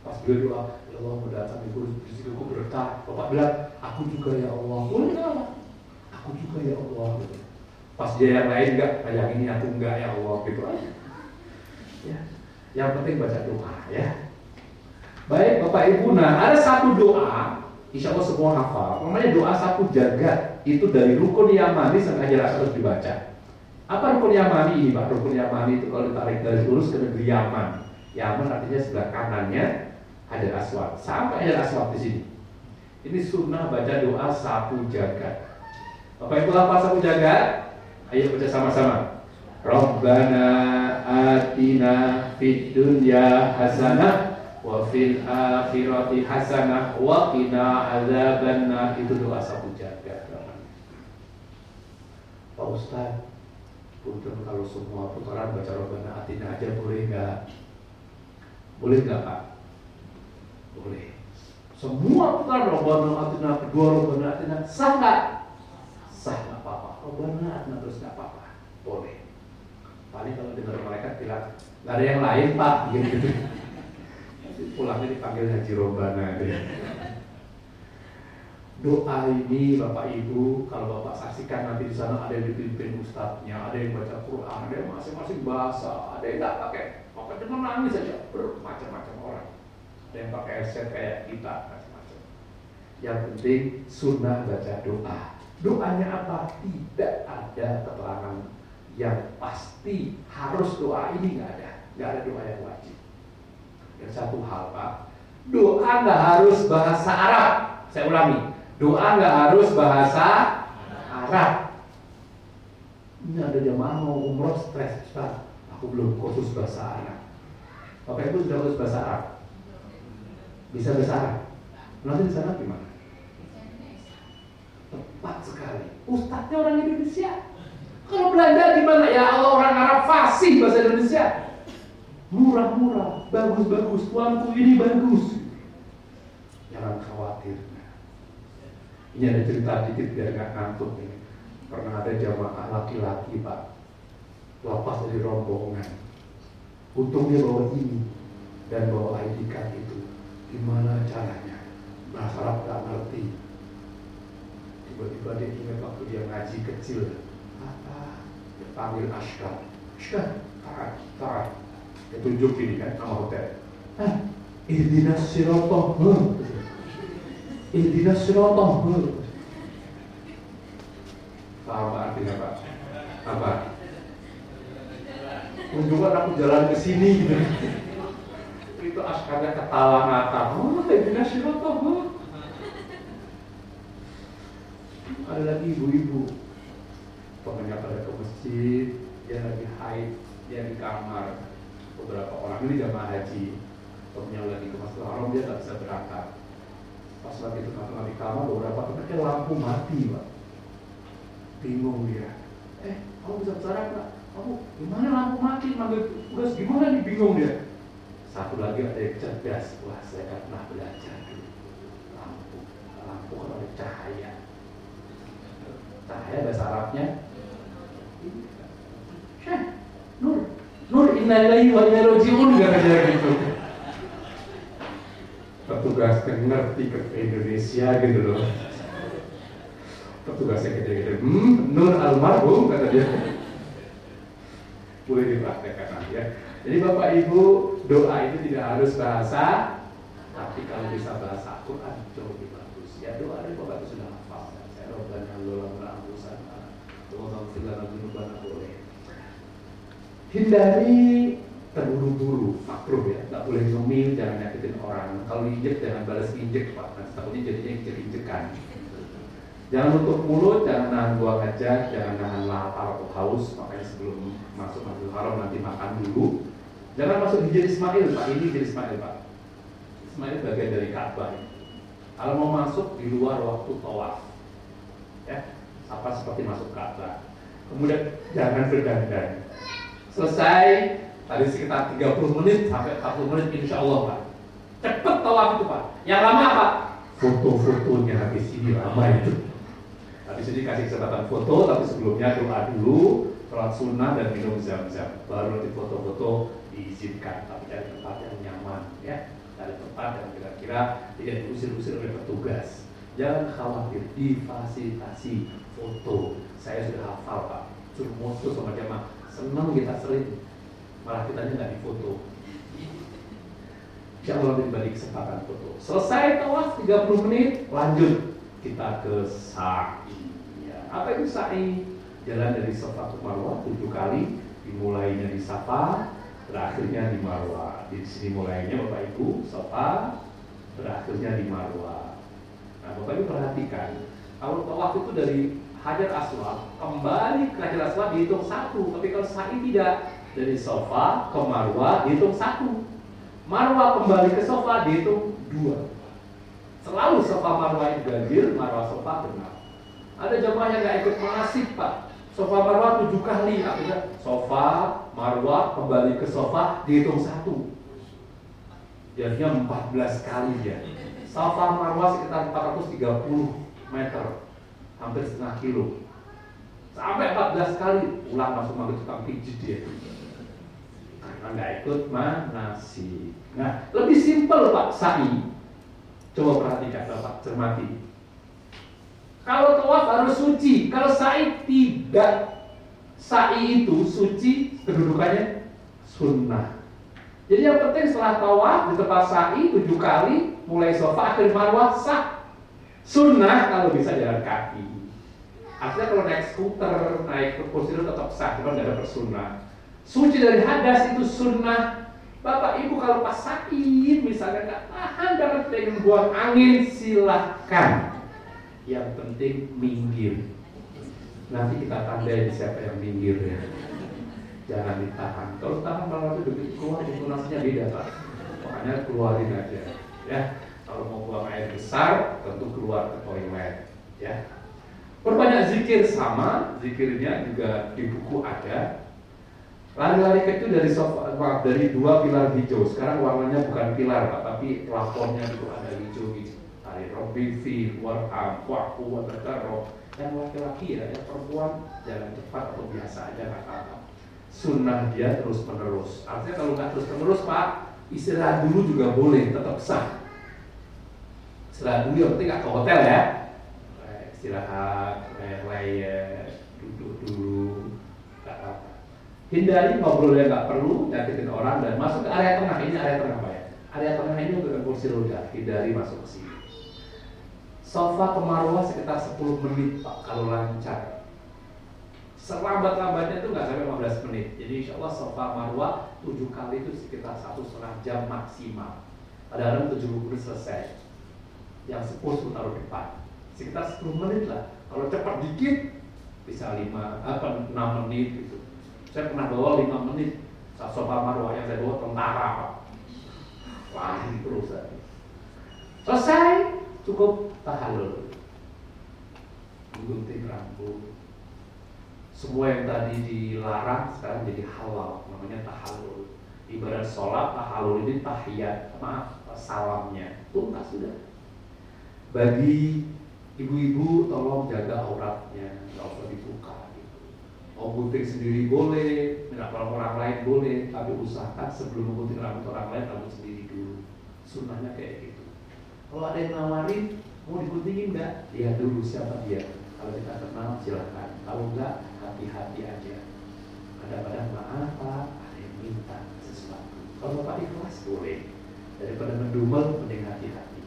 Pas dia doa, ya Allah mudah-mudahan rezekiku berkah. Bapak bilang, aku juga ya Allah. Boleh nggak? Aku juga ya Allah. Pas dia yang lain enggak, kayak ini aku enggak ya Allah gitu aja. Ya, yang penting baca doa ya. Baik Bapak Ibu, nah ada satu doa, insya Allah semua hafal. Namanya doa sapu jagat. Itu dari rukun Yamani sampai Hajar Aswad harus dibaca. Apa rukun Yamani ini Pak? Rukun Yamani itu kalau ditarik garis lurus ke negeri Yaman. Yaman artinya sebelah kanannya Hajar Aswad. Sampai Hajar Aswad di sini. Ini sunnah baca doa sapu jagat. Bapak Ibu hafal sapu jagat? Ayo baca sama-sama. Rabbana atina fid dunya hasanah wa fil akhirati hasanah wa qina adzabannar. Itu doa sapu jagat. Pak Ustaz, punten kalau semua putaran baca Rabbana atina aja boleh nggak? Boleh nggak Pak? Boleh. Semua putaran Rabbana atina kedua Rabbana atina sah nggak? Sah nggak apa-apa. Rabbana atina terus nggak apa-apa. Boleh. Paling kalau dengar malaikat bilang nggak ada yang lain Pak, gitu. Pulangnya dipanggil Haji Rombana deh. Doa ini Bapak Ibu, kalau Bapak saksikan nanti di sana ada yang dipimpin ustadznya, ada yang baca Quran, ada yang masing-masing bahasa, ada yang nggak pakai, cuma nangis saja, bermacam-macam orang. Ada yang pakai headset kayak kita, macam-macam. Yang penting sunnah baca doa. Doanya apa? Tidak ada keterangan yang pasti harus doa ini, nggak ada doa yang wajib. Dan satu hal Pak, doa nggak harus bahasa Arab. Saya ulangi, doa nggak harus bahasa Arab. Ini ada jamaah mau umroh stres, Ustaz. Aku belum kursus bahasa Arab. Bapak Ibu sudah kursus bahasa Arab? Bisa bahasa Arab? Nanti di sana gimana? Tepat sekali. Ustadznya orang Indonesia. Kalau Belanda gimana? Ya Allah, orang Arab fasih bahasa Indonesia. Murah-murah, bagus-bagus, tuanku ini bagus. Jangan khawatir. Ini ada cerita dikit biar nggak ngantuk ini. Pernah ada jamaah laki-laki Pak, lepas dari rombongan. Untung dia bawa ini dan bawa ID card itu. Gimana caranya? Bahasa Arab nggak ngerti. Tiba-tiba dia ingat waktu dia ngaji kecil. Apa? Dia panggil Ashkar. Ashkar, taat. Dia tunjuk ini kan nama hotel. Ihdinas sirotah. Ihdinas sirotah. Paham artinya Pak? Apa? Tunjukkan aku jalan ke sini gitu. Itu Ashkarnya ketawa ngakak. Ihdinas sirotah. Ada lagi ibu-ibu pengennya pada ke masjid, dia lagi haid, dia di kamar. Beberapa orang ini jamaah haji, temennya lagi ke Masjidil Haram, dia tak bisa berangkat. Pas lagi tengah-tengah di kamar, beberapa temennya lampu mati Pak. Bingung dia. Kamu bisa bicara nggak? Kamu gimana lampu mati? Manggil tugas gimana nih? Bingung dia. Satu lagi ada yang cerdas. Wah, saya kan pernah belajar dulu. Lampu kan ada cahaya. Cahaya bahasa Arabnya Nur inna ilaihi wa inna ilaihi raji'un, katanya gitu. Petugas kan ngerti ke Indonesia gitu loh. Petugasnya gitu-gitu. Nur almarhum, kata dia. Boleh dipraktekkan nanti ya. Jadi Bapak Ibu, doa itu tidak harus bahasa, tapi kalau bisa bahasa Quran jauh lebih bagus. Ya doa dari Bapak itu sudah hafal. Saya robbana Allah berusaha. Tuhan filana junubana boleh. Hindari terburu-buru, makruh ya, nggak boleh ngemil, jangan nyakitin orang. Kalau injek jangan balas injek Pak, nanti takutnya jadinya injek-injekan. Jangan tutup mulut, jangan nahan buang hajat, jangan nahan lapar atau haus. Makanya sebelum masuk Masjidil Haram nanti makan dulu. Jangan masuk di Hijr Ismail Pak, ini Hijr Ismail Pak. Ismail bagian dari Ka'bah. Kalau mau masuk di luar waktu tawaf, ya, apa seperti masuk Ka'bah. Kemudian jangan berdandan. Selesai, tadi sekitar 30 menit sampai 40 menit insya Allah Pak. Cepet tawaf itu Pak. Yang lama Pak, foto-fotonya habis ini lama itu. Habis ini kasih kesempatan foto, tapi sebelumnya doa dulu, sholat sunnah dan minum zam-zam. Baru nanti foto-foto diizinkan, tapi cari tempat yang nyaman ya. Cari tempat yang kira-kira tidak diusir-usir oleh petugas. Jangan khawatir, difasilitasi foto. Saya sudah hafal Pak, suruh foto sama jamaah. Senang kita sering, malah kita nggak difoto. Insya Allah diberi kesempatan foto. Selesai tawaf 30 menit, lanjut kita ke sa'i. Ya. Apa itu sa'i? Jalan dari Safa ke Marwah 7 kali, dimulainya di Safa, berakhirnya di Marwah. Di sini mulainya Bapak Ibu Safa, berakhirnya di Marwah. Nah Bapak Ibu perhatikan, kalau tawaf itu dari Hajar Aswad kembali ke Hajar Aswad dihitung 1, tapi kalau sa'i tidak, dari Safa ke Marwah dihitung 1, Marwah kembali ke Safa dihitung 2. Selalu Safa Marwah yang ganjil, Marwah Safa benar. Ada jamaah yang nggak ikut manasik Pak, Safa Marwah 7 kali, artinya Safa Marwah kembali ke Safa dihitung 1, jadinya 14 kali ya. Safa Marwah sekitar 430 meter, hampir setengah kilo. Sampai 14 kali, pulang langsung manggil tukang pijit dia. karena nggak ikut manasik. Nah, lebih simpel Pak sa'i. Coba perhatikan Bapak, cermati. Kalau tawaf harus suci, kalau sa'i tidak. Sa'i itu suci, kedudukannya sunnah. Jadi yang penting setelah tawaf di tempat sa'i 7 kali, mulai sofa akhir marwah sah. Sunnah kalau bisa jalan kaki. Artinya kalau naik skuter, naik kursi roda tetap sah, cuma nggak ada persunnah. Suci dari hadas itu sunnah. Bapak ibu kalau pas sakit misalnya nggak tahan karena pengen buang angin, silahkan. Yang penting minggir. Nanti kita tandai siapa yang minggir ya. Jangan ditahan. Kalau tahan malah itu begitu keluar intonasinya beda Pak. Makanya keluarin aja. Ya. Kalau mau buang air besar, tentu keluar ke toilet. Ya. Perbanyak zikir sama, zikirnya juga di buku ada. Lari-lari kecil dari dari 2 pilar hijau. Sekarang warnanya bukan pilar Pak, tapi plafonnya itu ada hijau gitu. Tari Robbi fi warham wa'fu wa takarroh. Yang laki-laki ya, yang perempuan jalan cepat atau biasa aja nggak apa-apa. Sunnah dia terus menerus. Artinya kalau nggak terus menerus Pak, istirahat dulu juga boleh, tetap sah. Istirahat dulu yang penting nggak ke hotel ya. Istirahat, layar, duduk dulu, nggak apa-apa. Hindari ngobrol yang nggak perlu, nyakitin orang dan masuk ke area tengah. Ini area tengah Pak ya. Area tengah ini untuk kursi roda. Hindari masuk ke sini. Sofa ke Marwah sekitar 10 menit Pak kalau lancar. Selambat-lambatnya itu nggak sampai 15 menit. Jadi insya Allah sofa Marwah 7 kali itu sekitar 1,5 jam maksimal. Kadang-kadang 70 menit selesai. Yang 10 taruh depan. Sekitar 10 menit lah. Kalau cepat dikit bisa 6 menit gitu. Saya pernah bawa 5 menit sofa Marwah yang saya bawa tentara Pak. Lari terus aja. Selesai, cukup tahallul. Gunting rambut. Semua yang tadi dilarang sekarang jadi halal, namanya tahallul. Ibarat sholat, tahallul ini tahiyat, salamnya. Tuntas sudah. Bagi ibu-ibu tolong jaga auratnya, nggak usah dibuka gitu. Mau gunting sendiri boleh, minta tolong orang lain boleh, tapi usahakan sebelum gunting rambut orang lain, rambut sendiri dulu. Sunnahnya kayak gitu. Kalau ada yang nawarin, mau diguntingin nggak? Lihat dulu siapa dia. Kalau kita kenal silahkan. Kalau enggak, hati-hati aja. Kadang-kadang maaf Pak, ada yang minta sesuatu. Kalau Bapak ikhlas boleh. Daripada mendumel, mending hati-hati.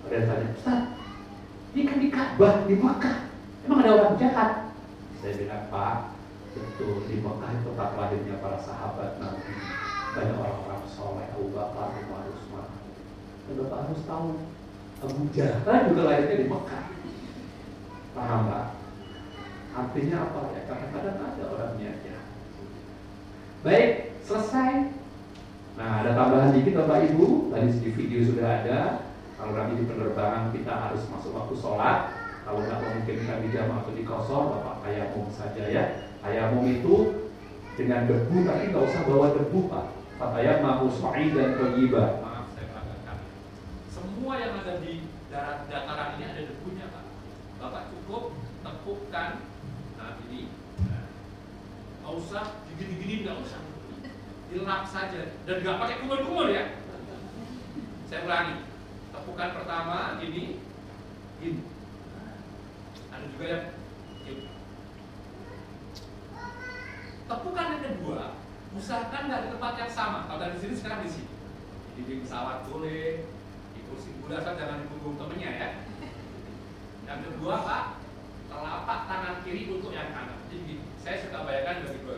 Ada yang tanya, Ustaz, ini kan di Ka'bah, di Mekah. Emang ada orang jahat? Saya bilang, Pak, betul, di Mekah itu tempat lahirnya para sahabat Nabi. Banyak orang-orang soleh, Abu Bakar, Umar, Utsman. Dan Bapak harus tahu, Abu Jahal juga lahirnya di Mekah. Paham Pak? Artinya apa ya? Kadang-kadang ada orangnya ya. Baik, selesai. Nah, ada tambahan dikit Bapak Ibu. Tadi di video sudah ada. Kalau nanti di penerbangan kita harus masuk waktu sholat. Kalau nggak memungkinkan di jamaah atau di kosor, Bapak tayamum saja ya. Tayamum itu dengan debu, tapi nggak usah bawa debu Pak. Fatayammamu sha'idan thayyiban. Maaf, saya mengatakan. Semua yang ada di dataran ini ada debunya Pak. Bapak cukup tepukkan, nah ini, nggak usah digini-gini, nggak usah, dilap saja, dan nggak pakai kumur-kumur ya. Saya ulangi, tepukan pertama ini. Ada juga yang ini. Tepukan yang kedua, usahakan nggak di tempat yang sama. Kalau dari sini sekarang di sini, di pesawat boleh, di kursi kuda jangan di punggung temennya ya. Yang kedua Pak, telapak tangan kiri untuk yang kanan. Jadi saya suka bayangkan dari gue.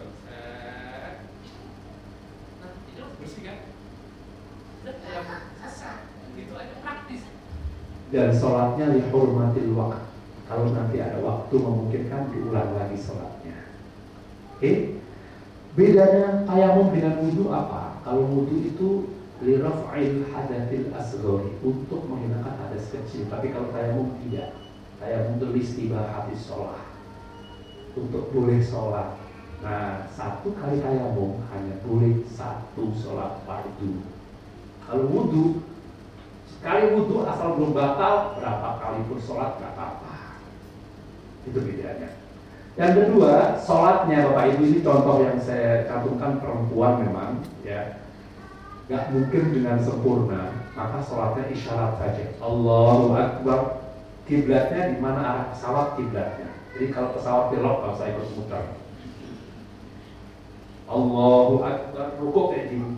Nah, itu bersih kan? Dan yang selesai, itu aja praktis. Dan sholatnya dihormatil waktu. Kalau nanti ada waktu memungkinkan diulang lagi sholatnya. Oke? Bedanya tayamum dengan wudu apa? Kalau wudu itu liraf'il hadatsil asghari, untuk menghilangkan hadas kecil. Tapi kalau tayamum tidak. Tayamum itu listibahatis sholat, untuk boleh sholat. Nah, 1 kali tayamum hanya boleh 1 sholat fardu. Kalau wudu, sekali wudu asal belum batal, berapa kali pun sholat gak apa-apa. Itu bedanya. Yang kedua, sholatnya Bapak Ibu, ini contoh yang saya cantumkan perempuan memang, ya, nggak mungkin dengan sempurna, maka sholatnya isyarat saja. Allahu Akbar, kiblatnya di mana arah pesawat kiblatnya. Jadi kalau pesawat belok nggak usah ikut muter. Allahu Akbar, rukuk kayak gini,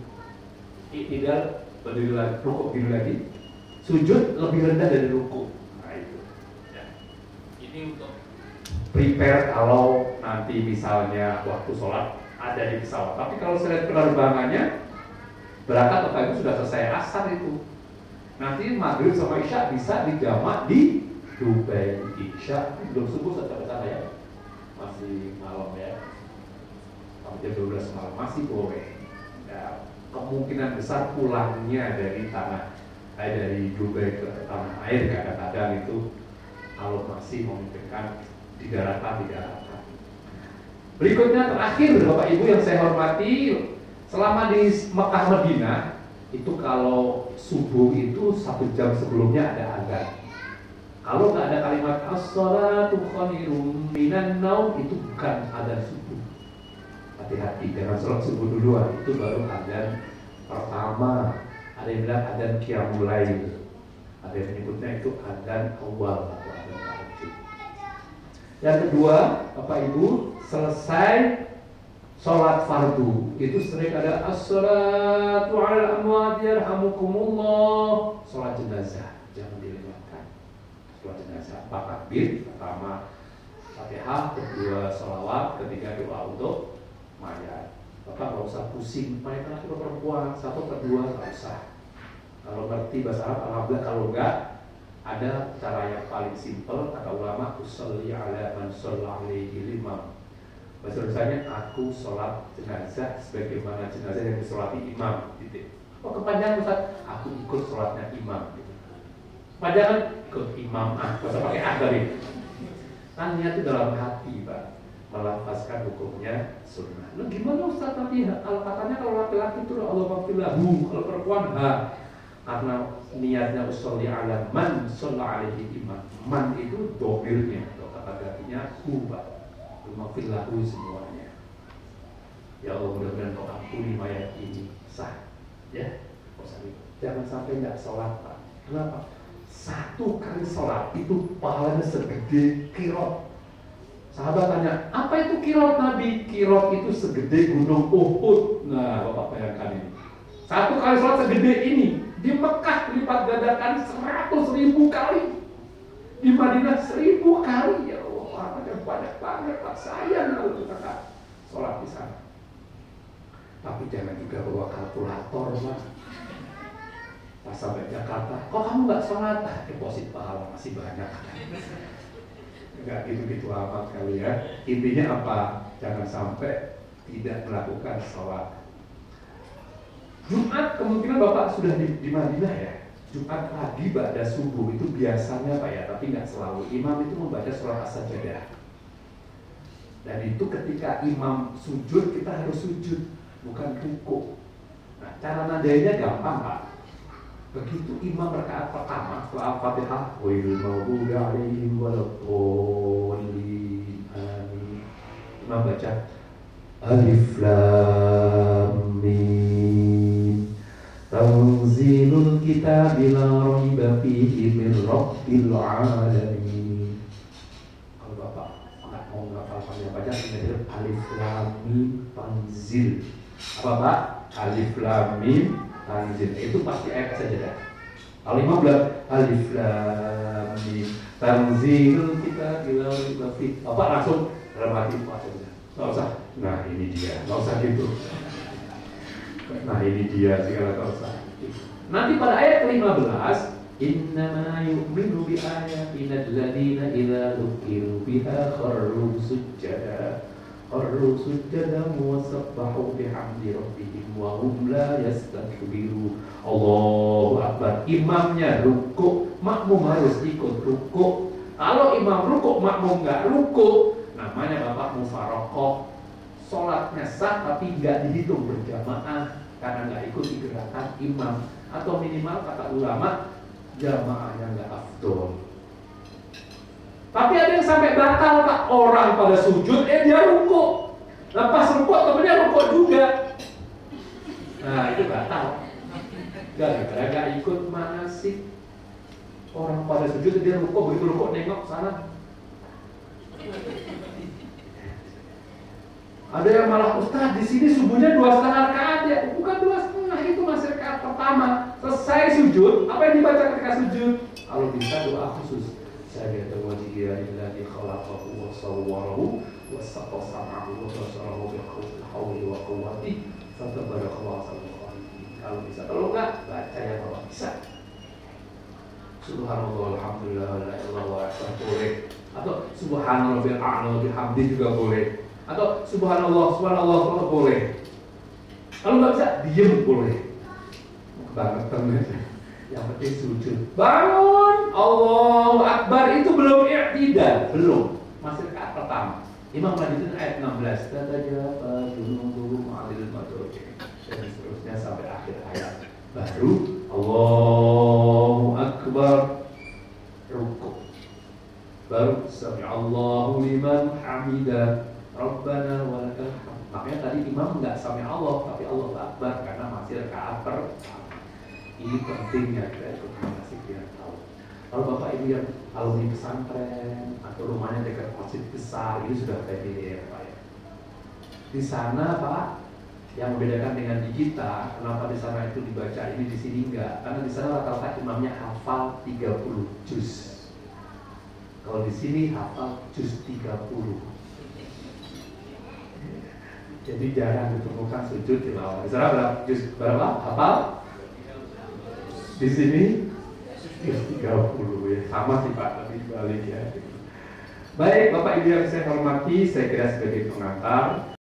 tidak berdiri lagi, rukuk gini lagi, sujud lebih rendah dari rukuk. Nah itu, ya. Ini untuk prepare kalau nanti misalnya waktu sholat ada di pesawat. Tapi kalau saya lihat penerbangannya, berangkat Bapak Ibu sudah selesai asar itu. Nanti maghrib sama isya bisa dijamak di Dubai. Isya belum subuh sampai sana ya, masih malam ya, sampai jam 12 malam masih boleh. Ya, kemungkinan besar pulangnya dari dari Dubai ke tanah air kadang-kadang itu kalau masih memikirkan di daratan. Berikutnya terakhir Bapak Ibu yang saya hormati, selama di Mekah Madinah itu kalau subuh itu 1 jam sebelumnya ada azan. Kalau nggak ada kalimat as-shalatu khairum minan naum, itu bukan azan subuh. Hati-hati, jangan sholat subuh duluan, itu baru azan pertama. Ada yang bilang azan qiyamul lail, ada yang menyebutnya itu azan awal atau azan tahajud. Yang kedua, Bapak Ibu, selesai sholat fardu itu sering ada as-salatu ala amwat yarhamukumullah. Sholat jenazah jangan dilewatkan. Sholat jenazah 4 takbir, pertama Fatihah, kedua sholawat, ketiga doa untuk mayat. Bapak nggak usah pusing, mayat laki atau perempuan, 1 atau 2 nggak usah. Kalau ngerti bahasa Arab alhamdulillah, kalau enggak ada cara yang paling simpel, kata ulama, usolli ala man shalla alaihi limam. Bahasa Indonesianya, aku sholat jenazah sebagaimana jenazah yang disolati imam. Gitu. Oh kepanjangan Ustaz, aku ikut sholatnya imam. Gitu. Kepanjangan ikut imam, bahasa pakai tadi. Kan niat itu dalam hati, Pak, melafazkan hukumnya sunnah. Nah gimana Ustaz tapi kalau katanya kalau laki-laki itu Allah maghfirlahu, kalau perempuan karena niatnya usolli ala man shalla alaihi imam. Man itu domirnya, atau kata gantinya Pak. Maghfirlahu semuanya. Ya Allah, mudah-mudahan kau ampuni mayat ini sah. Ya, jangan sampai nggak sholat Pak. Kenapa? 1 kali sholat itu pahalanya segede kirot. Sahabat tanya, apa itu kirot Nabi? Kirot itu segede gunung Uhud. Nah, Bapak bayangkan ini. 1 kali sholat segede ini di Mekah lipat gandakan 100.000 kali. Di Madinah 1.000 kali. Ya banyak banget Pak, sayang kalau kita sholat di sana. Tapi jangan juga bawa kalkulator Pak. Pas sampai Jakarta, kok kamu nggak sholat? Deposit pahala masih banyak. Nggak gitu-gitu amat kali ya. Intinya apa? Jangan sampai tidak melakukan sholat. Jumat kemungkinan Bapak sudah di Madinah ya. Jumat pagi ba'da subuh itu biasanya Pak ya, tapi nggak selalu. Imam itu membaca surah As-Sajdah. Dan itu ketika imam sujud, kita harus sujud, bukan rukuk. Nah, cara nadainya gampang Pak. Begitu imam rakaat pertama setelah Al-Fatihah, wailul maghdubi alaihim waladdallin, amin. Imam baca Alif Lam Mim, tanzilul kitabi la raiba fihi min rabbil alamin. Baca Alif Lam Mim Tanzil. Apa Pak? Alif Lam Mim Tanzil. Itu pasti ayat saja. Kalau imam bilang Alif Lam Mim Tanzil kita bilang lebih. Bapak langsung dalam hati saja. Nggak usah. Nah ini dia. Nggak usah gitu. Nah ini dia segala nggak usah. Nanti pada ayat ke-15, innama yu'minu bi ayatina alladziina idza dzukiru biha kharru sujjada wa sabbahu bihamdi rabbihim wa hum la yastakbirun. Allahu Akbar. Imamnya rukuk, makmum harus ikut rukuk. Kalau imam rukuk, makmum nggak rukuk, namanya Bapak mufaraqah. Sholatnya sah tapi nggak dihitung berjamaah karena nggak ikuti gerakan imam, atau minimal kata ulama jamaahnya nggak afdol. Tapi ada yang sampai batal Pak, orang pada sujud, dia rukuk. Nah pas rukuk temennya rukuk juga. Nah itu batal. Gara-gara gak ikut manasik. Orang pada sujud dia rukuk, begitu rukuk nengok sana. Ada yang malah, Ustaz di sini subuhnya 2,5 rakaat ya. Bukan 2,5, itu masih rakaat pertama. Selesai sujud, apa yang dibaca ketika sujud? Kalau bisa doa khusus. Sajada wajhiya lillahi khalaqahu wa sawwarahu wa saqqa sam'ahu wa basarahu bi hawli wa quwwati fatabarakallahu ahsanul khaliqin. Kalau bisa, kalau enggak baca yang kalau bisa. Subhanallah alhamdulillah wa la ilaha illallah boleh. Atau subhanallah a'la bihamdi juga boleh. Atau subhanallah boleh. Kalau nggak bisa diem boleh. Banget banget. Yang penting sujud. Bangun, Allahu Akbar, itu belum i'tidal, belum. Masih rakaat pertama. Imam lanjutin ayat 16. Tatajafa junubuhum 'anil madaji. Dan seterusnya sampai akhir ayat. Baru Allahu Akbar, rukuk. Baru sami'allahu liman hamidah. Rabbana walakal hamd. Makanya tadi imam nggak sami Allah, tapi Allah Akbar karena masih rakaat pertama. Ini pentingnya kita ikut manasik biar tahu. Kalau bapak ibu yang alumni pesantren atau rumahnya dekat masjid besar, ini sudah familiar Pak ya. Di sana Pak, yang membedakan dengan di kita, kenapa di sana itu dibaca ini di sini enggak? Karena di sana rata-rata imamnya hafal 30 juz. Kalau di sini hafal juz 30. Jadi jarang ditemukan sujud di bawah. Di sana berapa? Juz berapa? Hafal? Di sini juz 30 ya. Sama sih Pak, tapi balik ya. Baik, Bapak Ibu yang saya hormati, saya kira sebagai pengantar